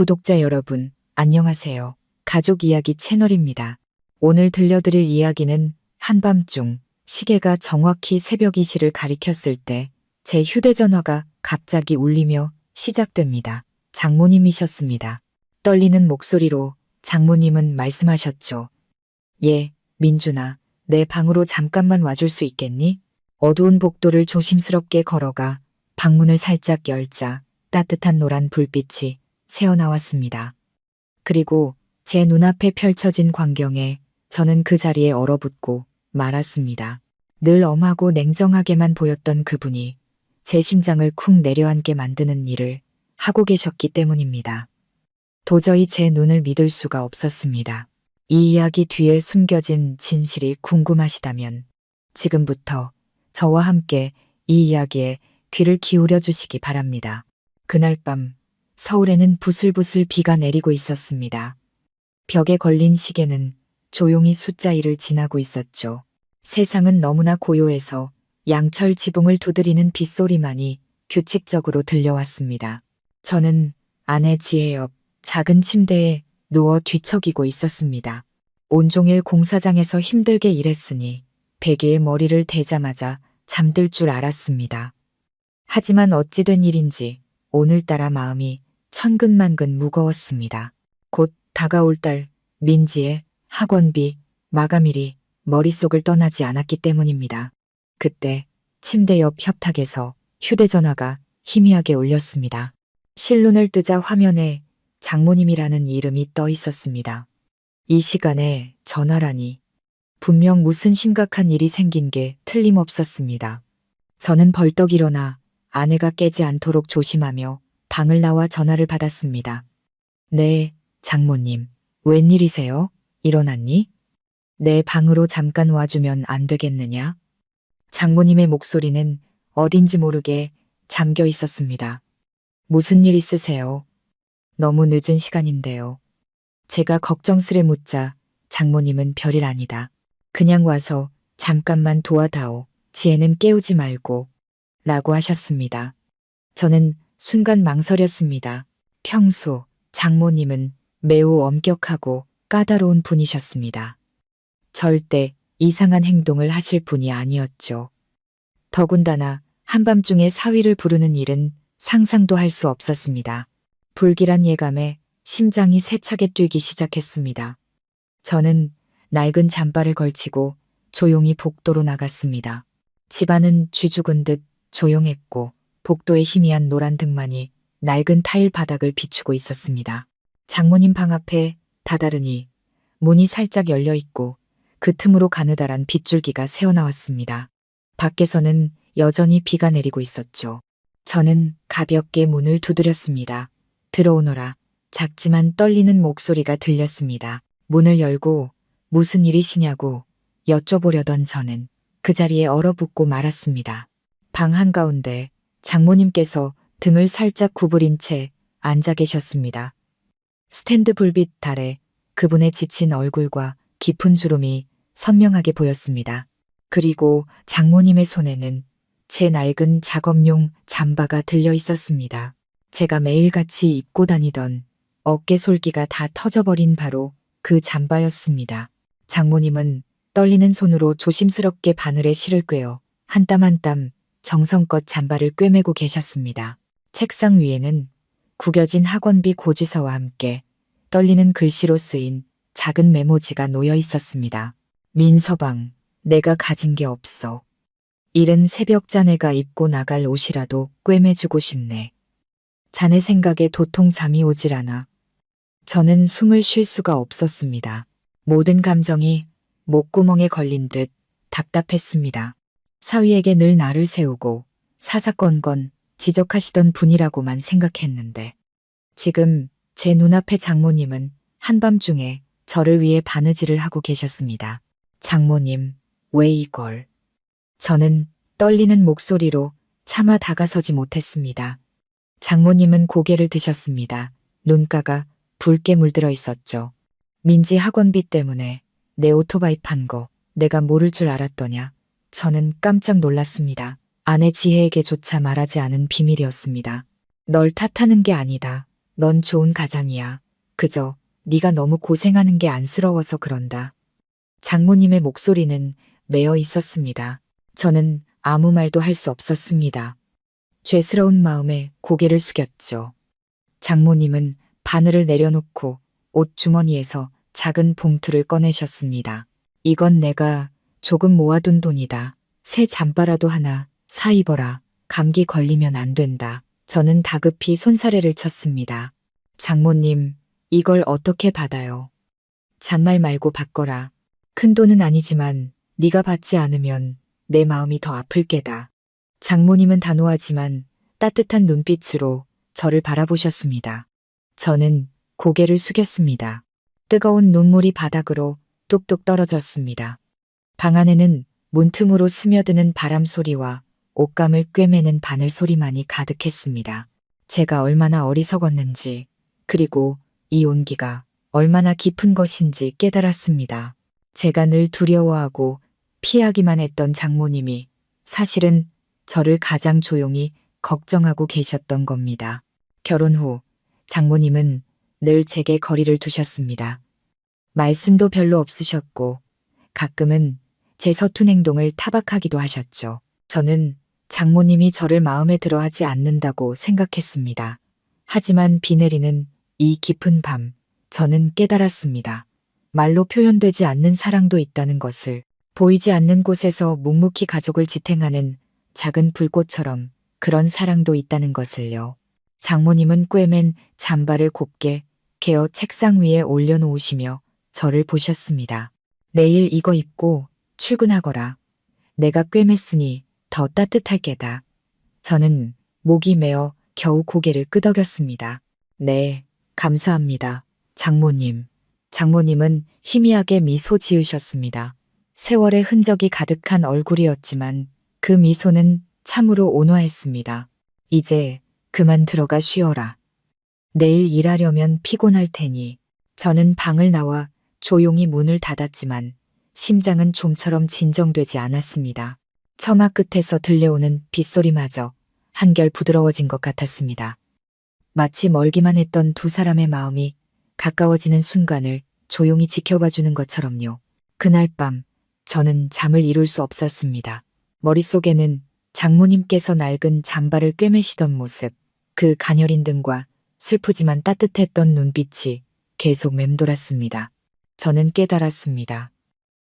구독자 여러분, 안녕하세요. 가족 이야기 채널입니다. 오늘 들려드릴 이야기는 한밤중 시계가 정확히 새벽 2시를 가리켰을 때 제 휴대전화가 갑자기 울리며 시작됩니다. 장모님이셨습니다. 떨리는 목소리로 장모님은 말씀하셨죠. 예, 민준아, 내 방으로 잠깐만 와줄 수 있겠니? 어두운 복도를 조심스럽게 걸어가 방문을 살짝 열자 따뜻한 노란 불빛이 새어나왔습니다. 그리고 제 눈앞에 펼쳐진 광경에 저는 그 자리에 얼어붙고 말았습니다. 늘 엄하고 냉정하게만 보였던 그분이 제 심장을 쿵 내려앉게 만드는 일을 하고 계셨기 때문입니다. 도저히 제 눈을 믿을 수가 없었습니다. 이 이야기 뒤에 숨겨진 진실이 궁금하시다면 지금부터 저와 함께 이 이야기에 귀를 기울여 주시기 바랍니다. 그날 밤 서울에는 부슬부슬 비가 내리고 있었습니다. 벽에 걸린 시계는 조용히 숫자 1을 지나고 있었죠. 세상은 너무나 고요해서 양철 지붕을 두드리는 빗소리만이 규칙적으로 들려왔습니다. 저는 아내 지혜 옆 작은 침대에 누워 뒤척이고 있었습니다. 온종일 공사장에서 힘들게 일했으니 베개에 머리를 대자마자 잠들 줄 알았습니다. 하지만 어찌 된 일인지 오늘따라 마음이 천근만근 무거웠습니다. 곧 다가올 달 민지의 학원비, 마감일이 머릿속을 떠나지 않았기 때문입니다. 그때 침대 옆 협탁에서 휴대전화가 희미하게 울렸습니다. 실눈을 뜨자 화면에 장모님이라는 이름이 떠 있었습니다. 이 시간에 전화라니 분명 무슨 심각한 일이 생긴 게 틀림없었습니다. 저는 벌떡 일어나 아내가 깨지 않도록 조심하며 방을 나와 전화를 받았습니다. 네, 장모님. 웬일이세요? 일어났니? 내 방으로 잠깐 와주면 안 되겠느냐? 장모님의 목소리는 어딘지 모르게 잠겨 있었습니다. 무슨 일 있으세요? 너무 늦은 시간인데요. 제가 걱정스레 묻자 장모님은 별일 아니다. 그냥 와서 잠깐만 도와다오. 지혜는 깨우지 말고. 라고 하셨습니다. 저는 순간 망설였습니다. 평소 장모님은 매우 엄격하고 까다로운 분이셨습니다. 절대 이상한 행동을 하실 분이 아니었죠. 더군다나 한밤중에 사위를 부르는 일은 상상도 할 수 없었습니다. 불길한 예감에 심장이 세차게 뛰기 시작했습니다. 저는 낡은 잠바를 걸치고 조용히 복도로 나갔습니다. 집안은 쥐죽은 듯 조용했고 복도의 희미한 노란 등만이 낡은 타일 바닥을 비추고 있었습니다. 장모님 방 앞에 다다르니 문이 살짝 열려 있고 그 틈으로 가느다란 빗줄기가 새어나왔습니다. 밖에서는 여전히 비가 내리고 있었죠. 저는 가볍게 문을 두드렸습니다. 들어오너라. 작지만 떨리는 목소리가 들렸습니다. 문을 열고 무슨 일이시냐고 여쭤보려던 저는 그 자리에 얼어붙고 말았습니다. 방 한가운데 장모님께서 등을 살짝 구부린 채 앉아 계셨습니다. 스탠드 불빛 아래 그분의 지친 얼굴과 깊은 주름이 선명하게 보였습니다. 그리고 장모님의 손에는 제 낡은 작업용 잠바가 들려 있었습니다. 제가 매일같이 입고 다니던 어깨 솔기가 다 터져버린 바로 그 잠바였습니다. 장모님은 떨리는 손으로 조심스럽게 바늘에 실을 꿰어 한 땀 한 땀 정성껏 잠바를 꿰매고 계셨습니다. 책상 위에는 구겨진 학원비 고지서와 함께 떨리는 글씨로 쓰인 작은 메모지가 놓여 있었습니다. 민서방, 내가 가진 게 없어. 이른 새벽 자네가 입고 나갈 옷이라도 꿰매주고 싶네. 자네 생각에 도통 잠이 오질 않아. 저는 숨을 쉴 수가 없었습니다. 모든 감정이 목구멍에 걸린 듯 답답했습니다. 사위에게 늘 나를 세우고 사사건건 지적하시던 분이라고만 생각했는데 지금 제 눈앞의 장모님은 한밤중에 저를 위해 바느질을 하고 계셨습니다. 장모님, 왜 이걸? 저는 떨리는 목소리로 차마 다가서지 못했습니다. 장모님은 고개를 드셨습니다. 눈가가 붉게 물들어 있었죠. 민지 학원비 때문에 내 오토바이 판 거 내가 모를 줄 알았더냐. 저는 깜짝 놀랐습니다. 아내 지혜에게조차 말하지 않은 비밀이었습니다. 널 탓하는 게 아니다. 넌 좋은 가장이야. 그저 네가 너무 고생하는 게 안쓰러워서 그런다. 장모님의 목소리는 메어 있었습니다. 저는 아무 말도 할 수 없었습니다. 죄스러운 마음에 고개를 숙였죠. 장모님은 바늘을 내려놓고 옷 주머니에서 작은 봉투를 꺼내셨습니다. 이건 내가 조금 모아둔 돈이다. 새 잠바라도 하나 사 입어라. 감기 걸리면 안 된다. 저는 다급히 손사래를 쳤습니다. 장모님, 이걸 어떻게 받아요? 잔말 말고 받거라. 큰 돈은 아니지만 네가 받지 않으면 내 마음이 더 아플 게다. 장모님은 단호하지만 따뜻한 눈빛으로 저를 바라보셨습니다. 저는 고개를 숙였습니다. 뜨거운 눈물이 바닥으로 뚝뚝 떨어졌습니다. 방 안에는 문틈으로 스며드는 바람 소리와 옷감을 꿰매는 바늘 소리만이 가득했습니다. 제가 얼마나 어리석었는지, 그리고 이 온기가 얼마나 깊은 것인지 깨달았습니다. 제가 늘 두려워하고 피하기만 했던 장모님이 사실은 저를 가장 조용히 걱정하고 계셨던 겁니다. 결혼 후 장모님은 늘 제게 거리를 두셨습니다. 말씀도 별로 없으셨고 가끔은 제 서툰 행동을 타박하기도 하셨죠. 저는 장모님이 저를 마음에 들어 하지 않는다고 생각했습니다. 하지만 비 내리는 이 깊은 밤, 저는 깨달았습니다. 말로 표현되지 않는 사랑도 있다는 것을, 보이지 않는 곳에서 묵묵히 가족을 지탱하는 작은 불꽃처럼 그런 사랑도 있다는 것을요. 장모님은 꿰맨 잠바를 곱게 개어 책상 위에 올려놓으시며 저를 보셨습니다. 내일 이거 입고 출근하거라. 내가 꿰맸으니 더 따뜻할 게다. 저는 목이 메어 겨우 고개를 끄덕였습니다. 네, 감사합니다. 장모님. 장모님은 희미하게 미소 지으셨습니다. 세월의 흔적이 가득한 얼굴이었지만 그 미소는 참으로 온화했습니다. 이제 그만 들어가 쉬어라. 내일 일하려면 피곤할 테니. 저는 방을 나와 조용히 문을 닫았지만 심장은 좀처럼 진정되지 않았습니다. 처마 끝에서 들려오는 빗소리마저 한결 부드러워진 것 같았습니다. 마치 멀기만 했던 두 사람의 마음이 가까워지는 순간을 조용히 지켜봐주는 것처럼요. 그날 밤 저는 잠을 이룰 수 없었습니다. 머릿속에는 장모님께서 낡은 잠바를 꿰매시던 모습, 그 가녀린 등과 슬프지만 따뜻했던 눈빛이 계속 맴돌았습니다. 저는 깨달았습니다.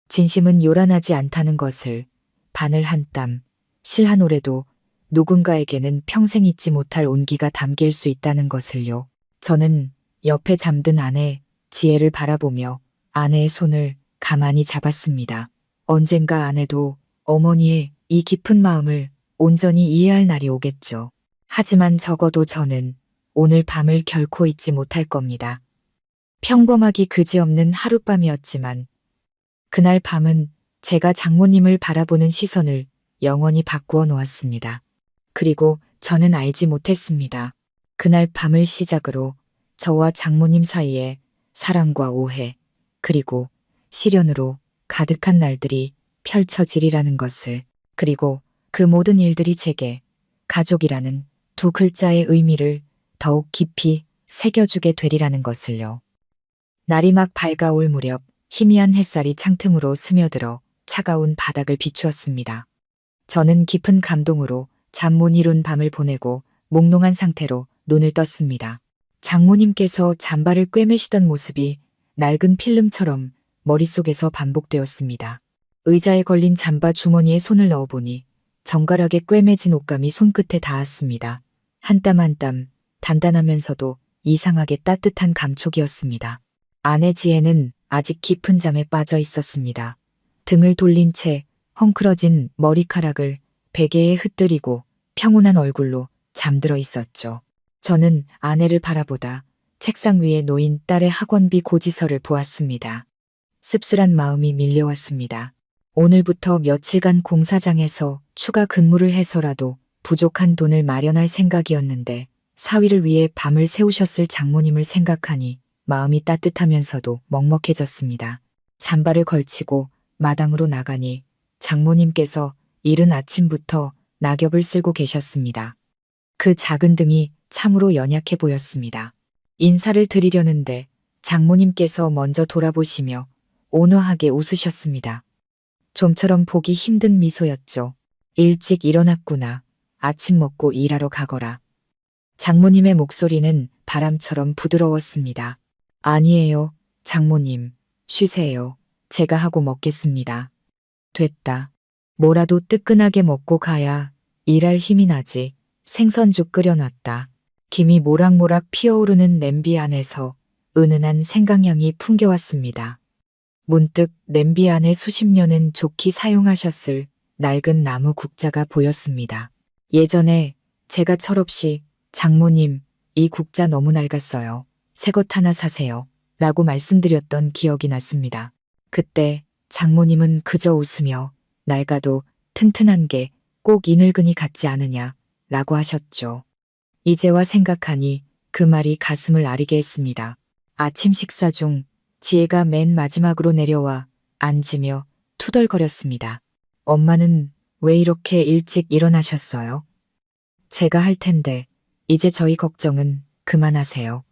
진심은 요란하지 않다는 것을. 바늘 한 땀, 실 한 올에도 누군가에게는 평생 잊지 못할 온기가 담길 수 있다는 것을요. 저는 옆에 잠든 아내 지혜를 바라보며 아내의 손을 가만히 잡았습니다. 언젠가 아내도 어머니의 이 깊은 마음을 온전히 이해할 날이 오겠죠. 하지만 적어도 저는 오늘 밤을 결코 잊지 못할 겁니다. 평범하기 그지없는 하룻밤이었지만 그날 밤은 제가 장모님을 바라보는 시선을 영원히 바꾸어 놓았습니다. 그리고 저는 알지 못했습니다. 그날 밤을 시작으로 저와 장모님 사이에 사랑과 오해, 그리고 시련으로 가득한 날들이 펼쳐지리라는 것을, 그리고 그 모든 일들이 제게 가족이라는 두 글자의 의미를 더욱 깊이 새겨주게 되리라는 것을요. 날이 막 밝아올 무렵 희미한 햇살이 창틈으로 스며들어 차가운 바닥을 비추었습니다. 저는 깊은 감동으로 잠 못 이룬 밤을 보내고 몽롱한 상태로 눈을 떴습니다. 장모님께서 잠바를 꿰매시던 모습이 낡은 필름처럼 머릿속에서 반복되었습니다. 의자에 걸린 잠바 주머니에 손을 넣어보니 정갈하게 꿰매진 옷감이 손끝에 닿았습니다. 한 땀 한 땀 단단하면서도 이상하게 따뜻한 감촉이었습니다. 아내 지혜는 아직 깊은 잠에 빠져 있었습니다. 등을 돌린 채 헝클어진 머리카락을 베개에 흩뜨리고 평온한 얼굴로 잠들어 있었죠. 저는 아내를 바라보다 책상 위에 놓인 딸의 학원비 고지서를 보았습니다. 씁쓸한 마음이 밀려왔습니다. 오늘부터 며칠간 공사장에서 추가 근무를 해서라도 부족한 돈을 마련할 생각이었는데 사위를 위해 밤을 새우셨을 장모님을 생각하니 마음이 따뜻하면서도 먹먹해졌습니다. 잠바를 걸치고 마당으로 나가니 장모님께서 이른 아침부터 낙엽을 쓸고 계셨습니다. 그 작은 등이 참으로 연약해 보였습니다. 인사를 드리려는데 장모님께서 먼저 돌아보시며 온화하게 웃으셨습니다. 좀처럼 보기 힘든 미소였죠. 일찍 일어났구나. 아침 먹고 일하러 가거라. 장모님의 목소리는 바람처럼 부드러웠습니다. 아니에요, 장모님. 쉬세요. 제가 하고 먹겠습니다. 됐다. 뭐라도 뜨끈하게 먹고 가야 일할 힘이 나지. 생선죽 끓여놨다. 김이 모락모락 피어오르는 냄비 안에서 은은한 생강향이 풍겨왔습니다. 문득 냄비 안에 수십 년은 좋게 사용하셨을 낡은 나무 국자가 보였습니다. 예전에 제가 철없이 장모님, 이 국자 너무 낡았어요. 새 것 하나 사세요. 라고 말씀드렸던 기억이 났습니다. 그때 장모님은 그저 웃으며 낡아도 튼튼한 게 꼭 이 늙은이 같지 않으냐 라고 하셨죠. 이제와 생각하니 그 말이 가슴을 아리게 했습니다. 아침 식사 중 지혜가 맨 마지막으로 내려와 앉으며 투덜거렸습니다. 엄마는 왜 이렇게 일찍 일어나셨어요? 제가 할 텐데 이제 저희 걱정은 그만하세요.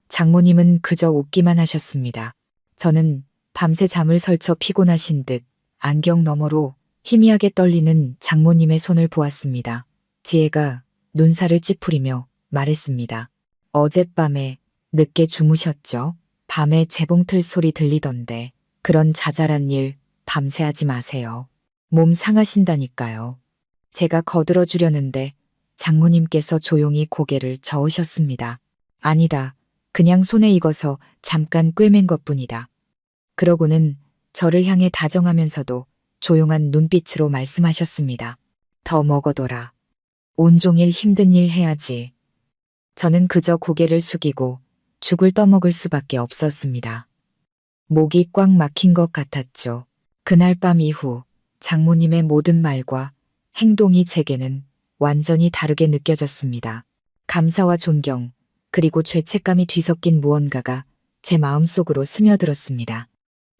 장모님은 그저 웃기만 하셨습니다. 저는 밤새 잠을 설쳐 피곤하신 듯 안경 너머로 희미하게 떨리는 장모님의 손을 보았습니다. 지혜가 눈살을 찌푸리며 말했습니다. 어젯밤에 늦게 주무셨죠? 밤에 재봉틀 소리 들리던데 그런 자잘한 일 밤새 하지 마세요. 몸 상하신다니까요. 제가 거들어 주려는데 장모님께서 조용히 고개를 저으셨습니다. 아니다. 그냥 손에 익어서 잠깐 꿰맨 것뿐이다. 그러고는 저를 향해 다정하면서도 조용한 눈빛으로 말씀하셨습니다. 더 먹어둬라. 온종일 힘든 일 해야지. 저는 그저 고개를 숙이고 죽을 떠먹을 수밖에 없었습니다. 목이 꽉 막힌 것 같았죠. 그날 밤 이후 장모님의 모든 말과 행동이 제게는 완전히 다르게 느껴졌습니다. 감사와 존경, 그리고 죄책감이 뒤섞인 무언가가 제 마음속으로 스며들었습니다.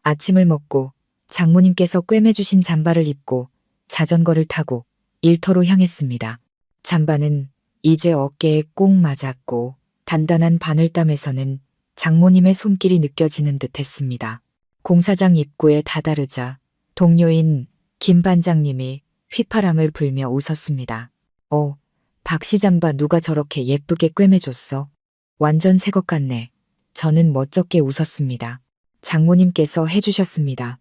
아침을 먹고 장모님께서 꿰매주신 잠바를 입고 자전거를 타고 일터로 향했습니다. 잠바는 이제 어깨에 꼭 맞았고 단단한 바늘땀에서는 장모님의 손길이 느껴지는 듯 했습니다. 공사장 입구에 다다르자 동료인 김 반장님이 휘파람을 불며 웃었습니다. 박씨 잠바 누가 저렇게 예쁘게 꿰매줬어? 완전 새 것 같네. 저는 멋쩍게 웃었습니다. 장모님께서 해주셨습니다.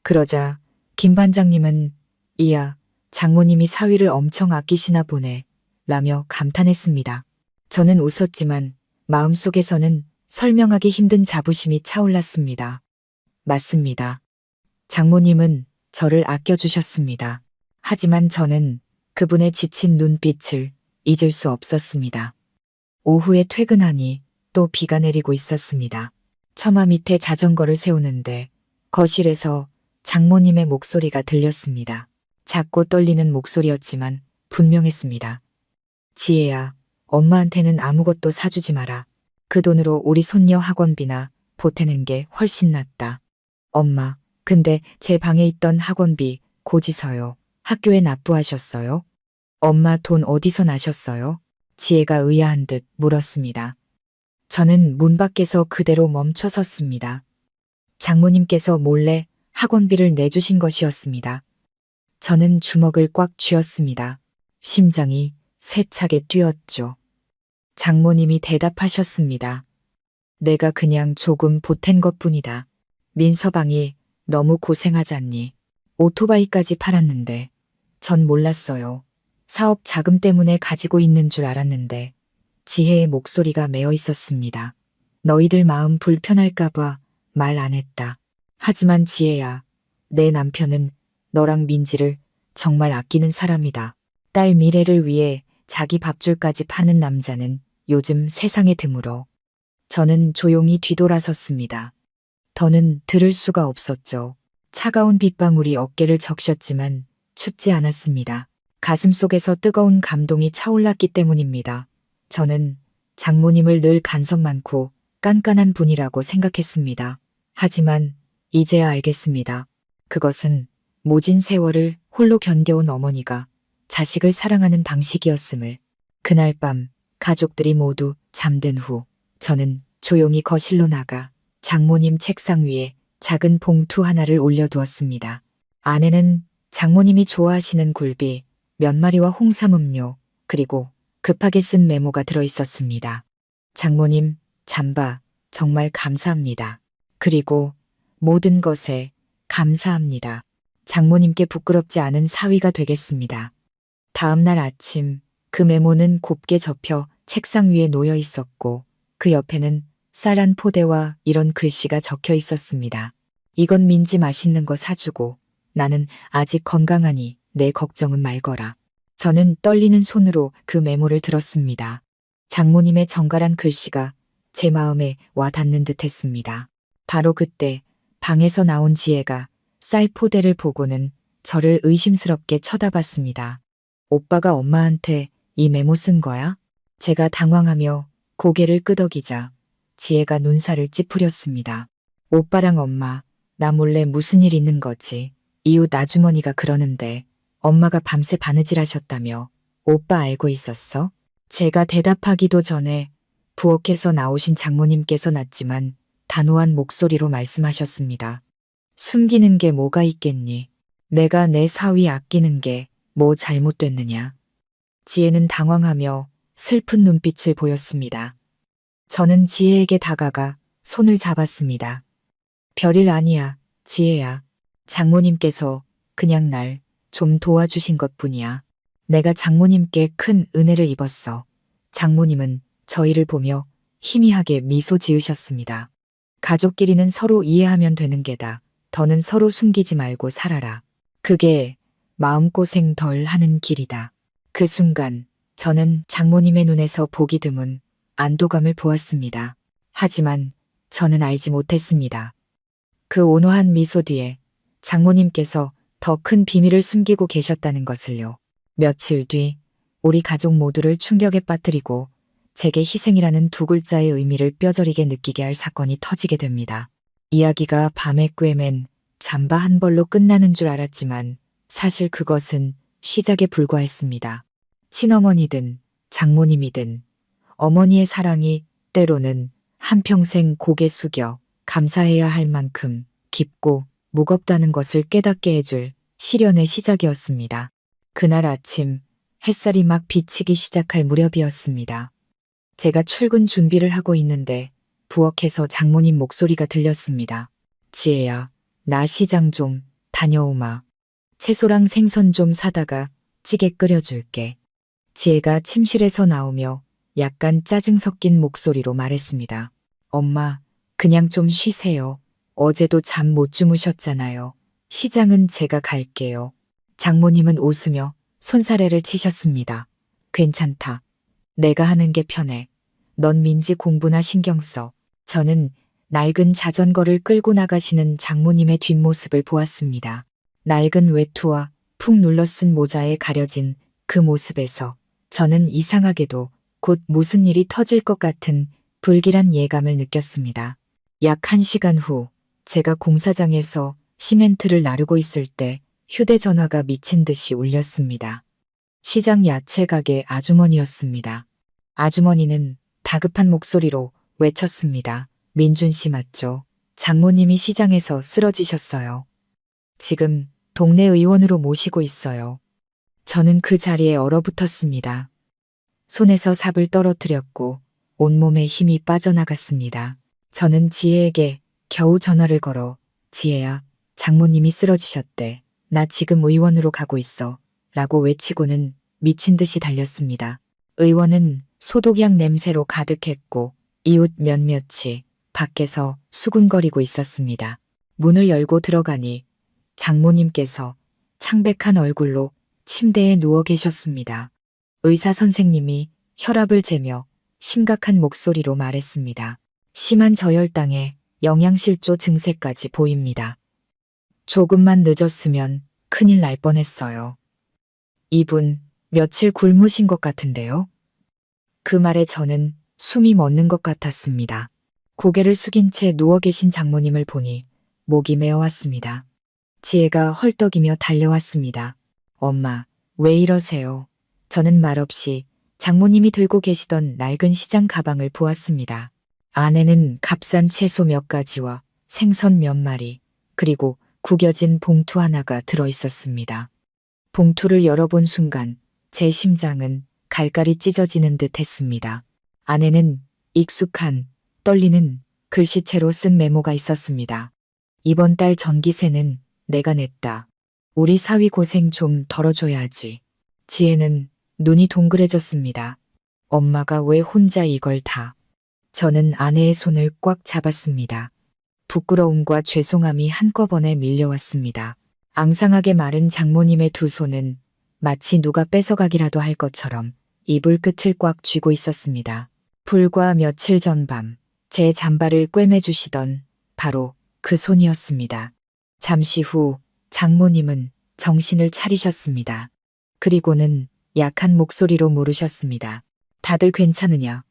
그러자 김 반장님은 이야, 장모님이 사위를 엄청 아끼시나 보네 라며 감탄했습니다. 저는 웃었지만 마음속에서는 설명하기 힘든 자부심이 차올랐습니다. 맞습니다. 장모님은 저를 아껴주셨습니다. 하지만 저는 그분의 지친 눈빛을 잊을 수 없었습니다. 오후에 퇴근하니 또 비가 내리고 있었습니다. 처마 밑에 자전거를 세우는데 거실에서 장모님의 목소리가 들렸습니다. 작고 떨리는 목소리였지만 분명했습니다. 지혜야, 엄마한테는 아무것도 사주지 마라. 그 돈으로 우리 손녀 학원비나 보태는 게 훨씬 낫다. 엄마, 근데 제 방에 있던 학원비 고지서요. 학교에 납부하셨어요? 엄마 돈 어디서 나셨어요? 지혜가 의아한 듯 물었습니다. 저는 문 밖에서 그대로 멈춰 섰습니다. 장모님께서 몰래 학원비를 내주신 것이었습니다. 저는 주먹을 꽉 쥐었습니다. 심장이 세차게 뛰었죠. 장모님이 대답하셨습니다. 내가 그냥 조금 보탠 것뿐이다. 민서방이 너무 고생하잖니. 오토바이까지 팔았는데 전 몰랐어요. 사업 자금 때문에 가지고 있는 줄 알았는데 지혜의 목소리가 메어 있었습니다. 너희들 마음 불편할까봐 말 안 했다. 하지만 지혜야, 내 남편은 너랑 민지를 정말 아끼는 사람이다. 딸 미래를 위해 자기 밥줄까지 파는 남자는 요즘 세상에 드물어. 저는 조용히 뒤돌아섰습니다. 더는 들을 수가 없었죠. 차가운 빗방울이 어깨를 적셨지만 춥지 않았습니다. 가슴속에서 뜨거운 감동이 차올랐기 때문입니다. 저는 장모님을 늘 간섭 많고 깐깐한 분이라고 생각했습니다. 하지만 이제야 알겠습니다. 그것은 모진 세월을 홀로 견뎌온 어머니가 자식을 사랑하는 방식이었음을. 그날 밤 가족들이 모두 잠든 후 저는 조용히 거실로 나가 장모님 책상 위에 작은 봉투 하나를 올려두었습니다. 안에는 장모님이 좋아하시는 굴비, 몇 마리와 홍삼 음료, 그리고 급하게 쓴 메모가 들어 있었습니다. 장모님, 잠바, 정말 감사합니다. 그리고 모든 것에 감사합니다. 장모님께 부끄럽지 않은 사위가 되겠습니다. 다음 날 아침 그 메모는 곱게 접혀 책상 위에 놓여 있었고 그 옆에는 쌀한 포대와 이런 글씨가 적혀 있었습니다. 이건 민지 맛있는 거 사주고 나는 아직 건강하니 내 걱정은 말거라. 저는 떨리는 손으로 그 메모를 들었습니다. 장모님의 정갈한 글씨가 제 마음에 와 닿는 듯 했습니다. 바로 그때 방에서 나온 지혜가 쌀 포대를 보고는 저를 의심스럽게 쳐다봤습니다. 오빠가 엄마한테 이 메모 쓴 거야? 제가 당황하며 고개를 끄덕이자 지혜가 눈살을 찌푸렸습니다. 오빠랑 엄마, 나 몰래 무슨 일 있는 거지? 이웃 아주머니가 그러는데 엄마가 밤새 바느질하셨다며 오빠 알고 있었어? 제가 대답하기도 전에 부엌에서 나오신 장모님께서 낮지만 단호한 목소리로 말씀하셨습니다. 숨기는 게 뭐가 있겠니? 내가 내 사위 아끼는 게 뭐 잘못됐느냐? 지혜는 당황하며 슬픈 눈빛을 보였습니다. 저는 지혜에게 다가가 손을 잡았습니다. 별일 아니야, 지혜야. 장모님께서 그냥 날 좀 도와주신 것뿐이야. 내가 장모님께 큰 은혜를 입었어. 장모님은 저희를 보며 희미하게 미소 지으셨습니다. 가족끼리는 서로 이해하면 되는 게다. 더는 서로 숨기지 말고 살아라. 그게 마음고생 덜 하는 길이다. 그 순간 저는 장모님의 눈에서 보기 드문 안도감을 보았습니다. 하지만 저는 알지 못했습니다. 그 온화한 미소 뒤에 장모님께서 더 큰 비밀을 숨기고 계셨다는 것을요. 며칠 뒤 우리 가족 모두를 충격에 빠뜨리고 제게 희생이라는 두 글자의 의미를 뼈저리게 느끼게 할 사건이 터지게 됩니다. 이야기가 밤에 꿰맨 잠바 한 벌로 끝나는 줄 알았지만 사실 그것은 시작에 불과했습니다. 친어머니든 장모님이든 어머니의 사랑이 때로는 한평생 고개 숙여 감사해야 할 만큼 깊고 무겁다는 것을 깨닫게 해줄 시련의 시작이었습니다. 그날 아침 햇살이 막 비치기 시작할 무렵이었습니다. 제가 출근 준비를 하고 있는데 부엌에서 장모님 목소리가 들렸습니다. 지혜야, 나 시장 좀 다녀오마. 채소랑 생선 좀 사다가 찌개 끓여줄게. 지혜가 침실에서 나오며 약간 짜증 섞인 목소리로 말했습니다. 엄마, 그냥 좀 쉬세요. 어제도 잠 못 주무셨잖아요. 시장은 제가 갈게요. 장모님은 웃으며 손사래를 치셨습니다. 괜찮다. 내가 하는 게 편해. 넌 민지 공부나 신경 써. 저는 낡은 자전거를 끌고 나가시는 장모님의 뒷모습을 보았습니다. 낡은 외투와 푹 눌러쓴 모자에 가려진 그 모습에서 저는 이상하게도 곧 무슨 일이 터질 것 같은 불길한 예감을 느꼈습니다. 약 1시간 후 제가 공사장에서 시멘트를 나르고 있을 때 휴대전화가 미친 듯이 울렸습니다. 시장 야채 가게 아주머니였습니다. 아주머니는 다급한 목소리로 외쳤습니다. 민준 씨 맞죠? 장모님이 시장에서 쓰러지셨어요. 지금 동네 의원으로 모시고 있어요. 저는 그 자리에 얼어붙었습니다. 손에서 삽을 떨어뜨렸고 온몸에 힘이 빠져나갔습니다. 저는 지혜에게 겨우 전화를 걸어 지혜야, 장모님이 쓰러지셨대. 나 지금 의원으로 가고 있어. 라고 외치고는 미친 듯이 달렸습니다. 의원은 소독약 냄새로 가득했고 이웃 몇몇이 밖에서 수군거리고 있었습니다. 문을 열고 들어가니 장모님께서 창백한 얼굴로 침대에 누워 계셨습니다. 의사 선생님이 혈압을 재며 심각한 목소리로 말했습니다. 심한 저혈당에 영양실조 증세까지 보입니다. 조금만 늦었으면 큰일 날 뻔했어요. 이분 며칠 굶으신 것 같은데요. 그 말에 저는 숨이 멎는 것 같았습니다. 고개를 숙인 채 누워 계신 장모님을 보니 목이 메어왔습니다. 지혜가 헐떡이며 달려왔습니다. 엄마, 왜 이러세요? 저는 말없이 장모님이 들고 계시던 낡은 시장 가방을 보았습니다. 안에는 값싼 채소 몇 가지와 생선 몇 마리, 그리고 구겨진 봉투 하나가 들어 있었습니다. 봉투를 열어본 순간 제 심장은 갈갈이 찢어지는 듯 했습니다. 안에는 익숙한, 떨리는 글씨체로 쓴 메모가 있었습니다. 이번 달 전기세는 내가 냈다. 우리 사위 고생 좀 덜어줘야지. 지혜는 눈이 동그래졌습니다. 엄마가 왜 혼자 이걸 다. 저는 아내의 손을 꽉 잡았습니다. 부끄러움과 죄송함이 한꺼번에 밀려왔습니다. 앙상하게 마른 장모님의 두 손은 마치 누가 뺏어가기라도 할 것처럼 이불 끝을 꽉 쥐고 있었습니다. 불과 며칠 전 밤, 제 잠바를 꿰매주시던 바로 그 손이었습니다. 잠시 후 장모님은 정신을 차리셨습니다. 그리고는 약한 목소리로 물으셨습니다. 다들 괜찮으냐?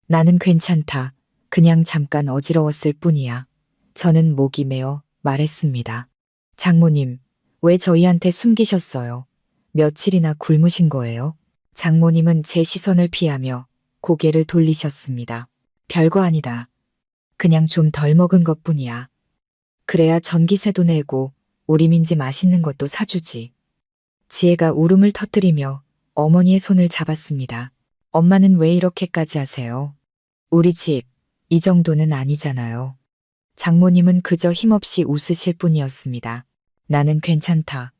나는 괜찮다. 그냥 잠깐 어지러웠을 뿐이야. 저는 목이 메어 말했습니다. 장모님, 왜 저희한테 숨기셨어요? 며칠이나 굶으신 거예요? 장모님은 제 시선을 피하며 고개를 돌리셨습니다. 별거 아니다. 그냥 좀 덜 먹은 것뿐이야. 그래야 전기세도 내고 우리 민지 맛있는 것도 사주지. 지혜가 울음을 터뜨리며 어머니의 손을 잡았습니다. 엄마는 왜 이렇게까지 하세요? 우리 집, 이 정도는 아니잖아요. 장모님은 그저 힘없이 웃으실 뿐이었습니다. 나는 괜찮다.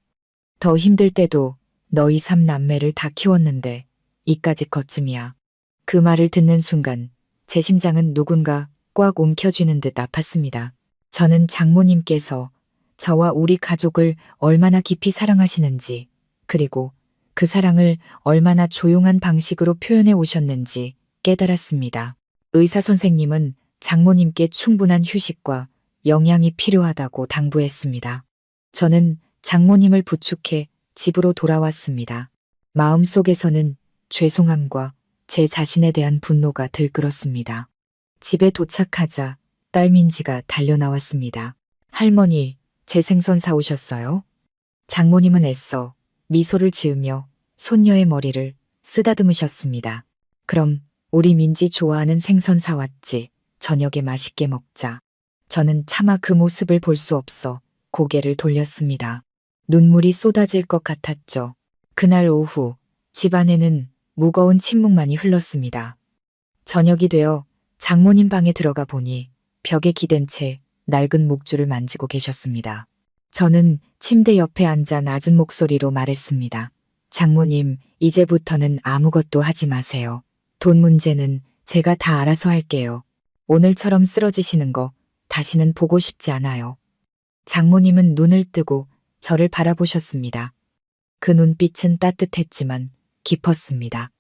더 힘들 때도 너희 삼남매를 다 키웠는데 이까짓 것쯤이야. 그 말을 듣는 순간 제 심장은 누군가 꽉 움켜쥐는 듯 아팠습니다. 저는 장모님께서 저와 우리 가족을 얼마나 깊이 사랑하시는지, 그리고 그 사랑을 얼마나 조용한 방식으로 표현해 오셨는지 깨달았습니다. 의사 선생님은 장모님께 충분한 휴식과 영양이 필요하다고 당부했습니다. 저는 장모님을 부축해 집으로 돌아왔습니다. 마음속에서는 죄송함과 제 자신에 대한 분노가 들끓었습니다. 집에 도착하자 딸 민지가 달려나왔습니다. 할머니, 제 생선 사오셨어요? 장모님은 애써 미소를 지으며 손녀의 머리를 쓰다듬으셨습니다. 그럼 우리 민지 좋아하는 생선 사왔지. 저녁에 맛있게 먹자. 저는 차마 그 모습을 볼 수 없어 고개를 돌렸습니다. 눈물이 쏟아질 것 같았죠. 그날 오후 집안에는 무거운 침묵만이 흘렀습니다. 저녁이 되어 장모님 방에 들어가 보니 벽에 기댄 채 낡은 목줄을 만지고 계셨습니다. 저는 침대 옆에 앉아 낮은 목소리로 말했습니다. 장모님, 이제부터는 아무것도 하지 마세요. 돈 문제는 제가 다 알아서 할게요. 오늘처럼 쓰러지시는 거 다시는 보고 싶지 않아요. 장모님은 눈을 뜨고 저를 바라보셨습니다. 그 눈빛은 따뜻했지만 깊었습니다.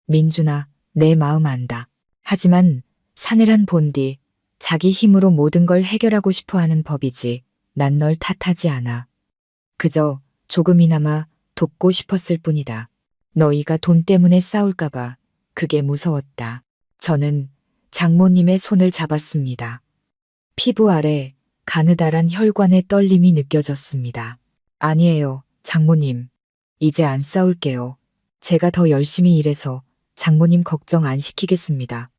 민준아, 내 마음 안다. 하지만 사내란 본디 자기 힘으로 모든 걸 해결하고 싶어 하는 법이지 난 널 탓하지 않아. 그저 조금이나마 돕고 싶었을 뿐이다. 너희가 돈 때문에 싸울까봐 그게 무서웠다. 저는 장모님의 손을 잡았습니다. 피부 아래 가느다란 혈관의 떨림이 느껴졌습니다. 아니에요, 장모님. 이제 안 싸울게요. 제가 더 열심히 일해서 장모님 걱정 안 시키겠습니다.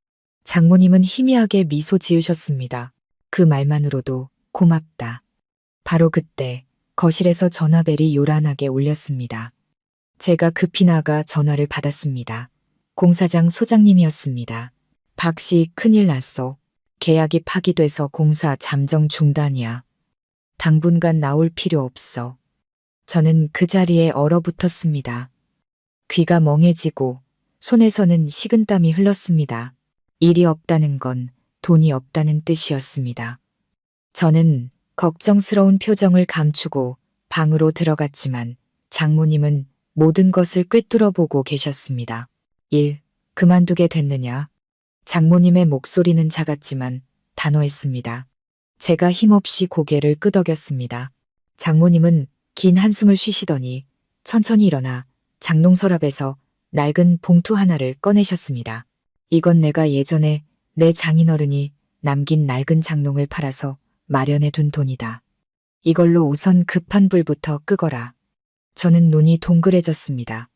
장모님은 희미하게 미소 지으셨습니다. 그 말만으로도 고맙다. 바로 그때 거실에서 전화벨이 요란하게 울렸습니다. 제가 급히 나가 전화를 받았습니다. 공사장 소장님이었습니다. 박 씨, 큰일 났어. 계약이 파기돼서 공사 잠정 중단이야. 당분간 나올 필요 없어. 저는 그 자리에 얼어붙었습니다. 귀가 멍해지고 손에서는 식은땀이 흘렀습니다. 일이 없다는 건 돈이 없다는 뜻이었습니다. 저는 걱정스러운 표정을 감추고 방으로 들어갔지만 장모님은 모든 것을 꿰뚫어 보고 계셨습니다. 일 그만두게 됐느냐? 장모님의 목소리는 작았지만 단호했습니다. 제가 힘없이 고개를 끄덕였습니다. 장모님은 긴 한숨을 쉬시더니 천천히 일어나 장롱 서랍에서 낡은 봉투 하나를 꺼내셨습니다. 이건 내가 예전에 내 장인어른이 남긴 낡은 장롱을 팔아서 마련해 둔 돈이다. 이걸로 우선 급한 불부터 끄거라. 저는 눈이 동그래졌습니다.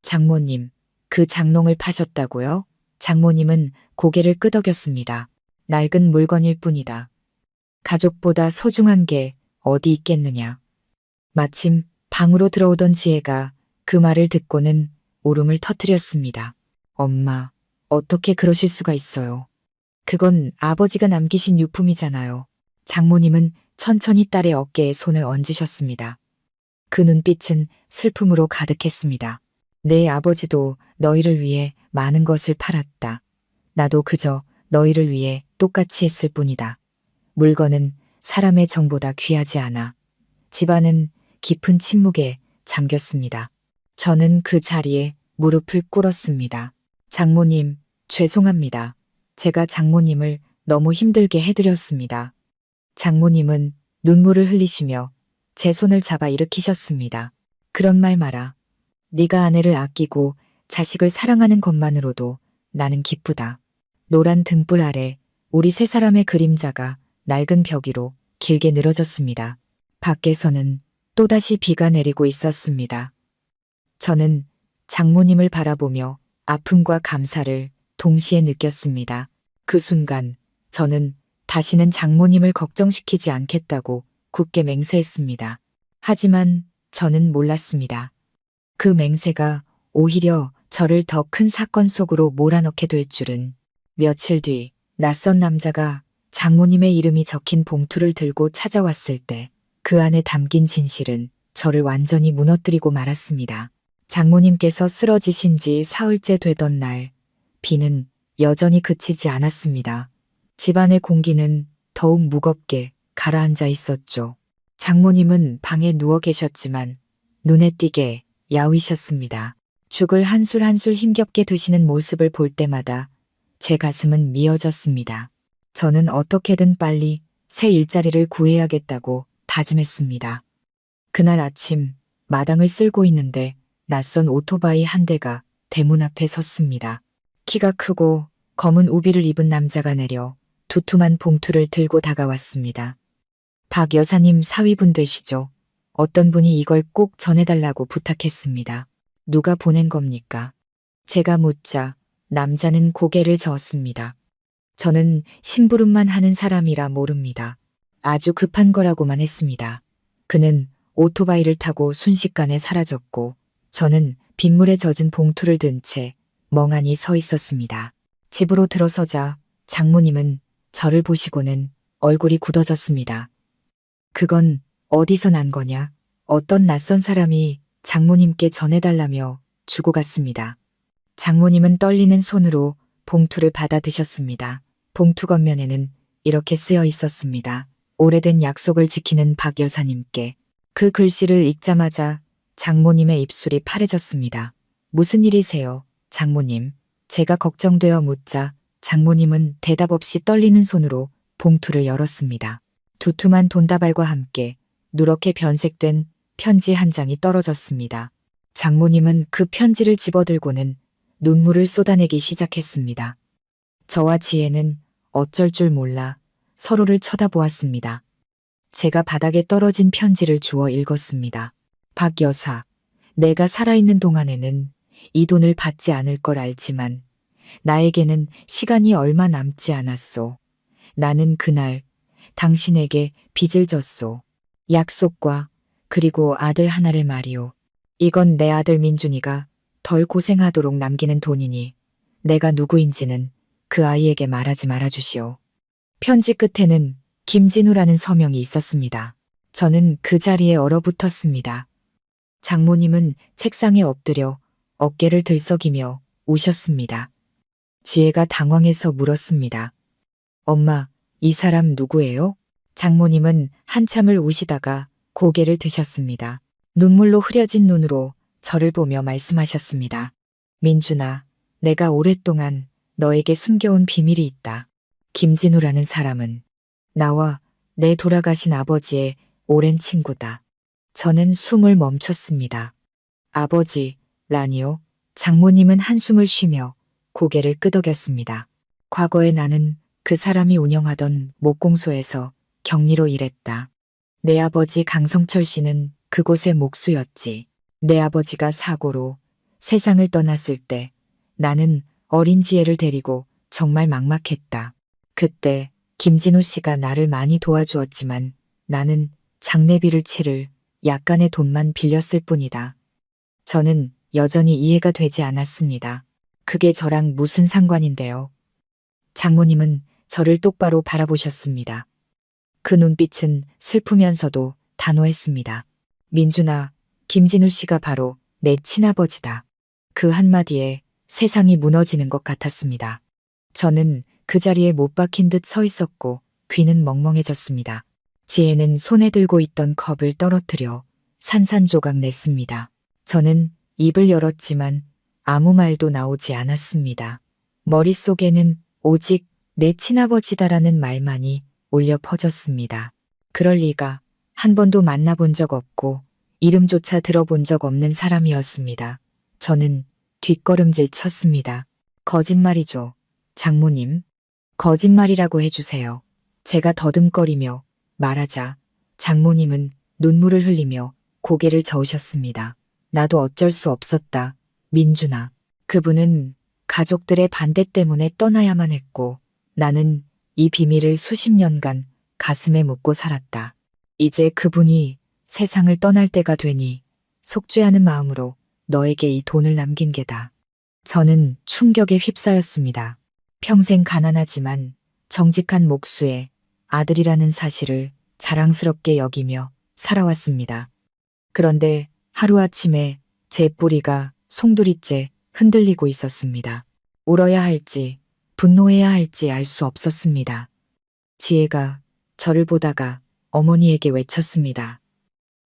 장모님, 그 장롱을 파셨다고요? 장모님은 고개를 끄덕였습니다. 낡은 물건일 뿐이다. 가족보다 소중한 게 어디 있겠느냐. 마침 방으로 들어오던 지혜가 그 말을 듣고는 울음을 터뜨렸습니다. 엄마, 어떻게 그러실 수가 있어요. 그건 아버지가 남기신 유품이잖아요. 장모님은 천천히 딸의 어깨에 손을 얹으셨습니다. 그 눈빛은 슬픔으로 가득했습니다. 내 아버지도 너희를 위해 많은 것을 팔았다. 나도 그저 너희를 위해 똑같이 했을 뿐이다. 물건은 사람의 정보다 귀하지 않아. 집안은 깊은 침묵에 잠겼습니다. 저는 그 자리에 무릎을 꿇었습니다. 장모님, 죄송합니다. 제가 장모님을 너무 힘들게 해드렸습니다. 장모님은 눈물을 흘리시며 제 손을 잡아 일으키셨습니다. 그런 말 마라. 네가 아내를 아끼고 자식을 사랑하는 것만으로도 나는 기쁘다. 노란 등불 아래 우리 세 사람의 그림자가 낡은 벽 위로 길게 늘어졌습니다. 밖에서는 또다시 비가 내리고 있었습니다. 저는 장모님을 바라보며 아픔과 감사를 동시에 느꼈습니다. 그 순간 저는 다시는 장모님을 걱정시키지 않겠다고 굳게 맹세했습니다. 하지만 저는 몰랐습니다. 그 맹세가 오히려 저를 더 큰 사건 속으로 몰아넣게 될 줄은. 며칠 뒤 낯선 남자가 장모님의 이름이 적힌 봉투를 들고 찾아왔을 때 그 안에 담긴 진실은 저를 완전히 무너뜨리고 말았습니다. 장모님께서 쓰러지신 지 사흘째 되던 날, 비는 여전히 그치지 않았습니다. 집안의 공기는 더욱 무겁게 가라앉아 있었죠. 장모님은 방에 누워 계셨지만 눈에 띄게 야위셨습니다. 죽을 한술 한술 힘겹게 드시는 모습을 볼 때마다 제 가슴은 미어졌습니다. 저는 어떻게든 빨리 새 일자리를 구해야겠다고 다짐했습니다. 그날 아침 마당을 쓸고 있는데 낯선 오토바이 한 대가 대문 앞에 섰습니다. 키가 크고 검은 우비를 입은 남자가 내려 두툼한 봉투를 들고 다가왔습니다. 박 여사님 사위분 되시죠? 어떤 분이 이걸 꼭 전해달라고 부탁했습니다. 누가 보낸 겁니까? 제가 묻자 남자는 고개를 저었습니다. 저는 심부름만 하는 사람이라 모릅니다. 아주 급한 거라고만 했습니다. 그는 오토바이를 타고 순식간에 사라졌고 저는 빗물에 젖은 봉투를 든 채 멍하니 서 있었습니다. 집으로 들어서자 장모님은 저를 보시고는 얼굴이 굳어졌습니다. 그건 어디서 난 거냐? 어떤 낯선 사람이 장모님께 전해달라며 주고 갔습니다. 장모님은 떨리는 손으로 봉투를 받아 드셨습니다. 봉투 겉면에는 이렇게 쓰여 있었습니다. 오래된 약속을 지키는 박 여사님께. 그 글씨를 읽자마자 장모님의 입술이 파래졌습니다. 무슨 일이세요, 장모님? 제가 걱정되어 묻자 장모님은 대답 없이 떨리는 손으로 봉투를 열었습니다. 두툼한 돈다발과 함께 누렇게 변색된 편지 한 장이 떨어졌습니다. 장모님은 그 편지를 집어들고는 눈물을 쏟아내기 시작했습니다. 저와 지혜는 어쩔 줄 몰라 서로를 쳐다보았습니다. 제가 바닥에 떨어진 편지를 주워 읽었습니다. 박 여사, 내가 살아있는 동안에는 이 돈을 받지 않을 걸 알지만 나에게는 시간이 얼마 남지 않았소. 나는 그날 당신에게 빚을 졌소. 약속과 그리고 아들 하나를 말이오. 이건 내 아들 민준이가 덜 고생하도록 남기는 돈이니 내가 누구인지는 그 아이에게 말하지 말아주시오. 편지 끝에는 김진우라는 서명이 있었습니다. 저는 그 자리에 얼어붙었습니다. 장모님은 책상에 엎드려 어깨를 들썩이며 우셨습니다. 지혜가 당황해서 물었습니다. 엄마, 이 사람 누구예요? 장모님은 한참을 우시다가 고개를 드셨습니다. 눈물로 흐려진 눈으로 저를 보며 말씀하셨습니다. 민준아, 내가 오랫동안 너에게 숨겨온 비밀이 있다. 김진우라는 사람은 나와 내 돌아가신 아버지의 오랜 친구다. 저는 숨을 멈췄습니다. 아버지라니요? 장모님은 한숨을 쉬며 고개를 끄덕였습니다. 과거에 나는 그 사람이 운영하던 목공소에서 격리로 일했다. 내 아버지 강성철 씨는 그곳의 목수였지. 내 아버지가 사고로 세상을 떠났을 때 나는 어린 지혜를 데리고 정말 막막했다. 그때 김진우 씨가 나를 많이 도와주었지만 나는 장례비를 치를 약간의 돈만 빌렸을 뿐이다. 저는 여전히 이해가 되지 않았습니다. 그게 저랑 무슨 상관인데요? 장모님은 저를 똑바로 바라보셨습니다. 그 눈빛은 슬프면서도 단호했습니다. 민준아, 김진우 씨가 바로 내 친아버지다. 그 한마디에 세상이 무너지는 것 같았습니다. 저는 그 자리에 못 박힌 듯 서 있었고 귀는 멍멍해졌습니다. 지혜는 손에 들고 있던 컵을 떨어뜨려 산산조각 냈습니다. 저는 입을 열었지만 아무 말도 나오지 않았습니다. 머릿속에는 오직 내 친아버지다라는 말만이 울려 퍼졌습니다. 그럴 리가. 한 번도 만나본 적 없고 이름조차 들어본 적 없는 사람이었습니다. 저는 뒷걸음질 쳤습니다. 거짓말이죠. 장모님. 거짓말이라고 해주세요. 제가 더듬거리며 말하자 장모님은 눈물을 흘리며 고개를 저으셨습니다. 나도 어쩔 수 없었다. 민준아. 그분은 가족들의 반대 때문에 떠나야만 했고 나는 이 비밀을 수십 년간 가슴에 묻고 살았다. 이제 그분이 세상을 떠날 때가 되니 속죄하는 마음으로 너에게 이 돈을 남긴 게다. 저는 충격에 휩싸였습니다. 평생 가난하지만 정직한 목수의 아들이라는 사실을 자랑스럽게 여기며 살아왔습니다. 그런데 하루아침에 제 뿌리가 송두리째 흔들리고 있었습니다. 울어야 할지 분노해야 할지 알 수 없었습니다. 지혜가 저를 보다가 어머니에게 외쳤습니다.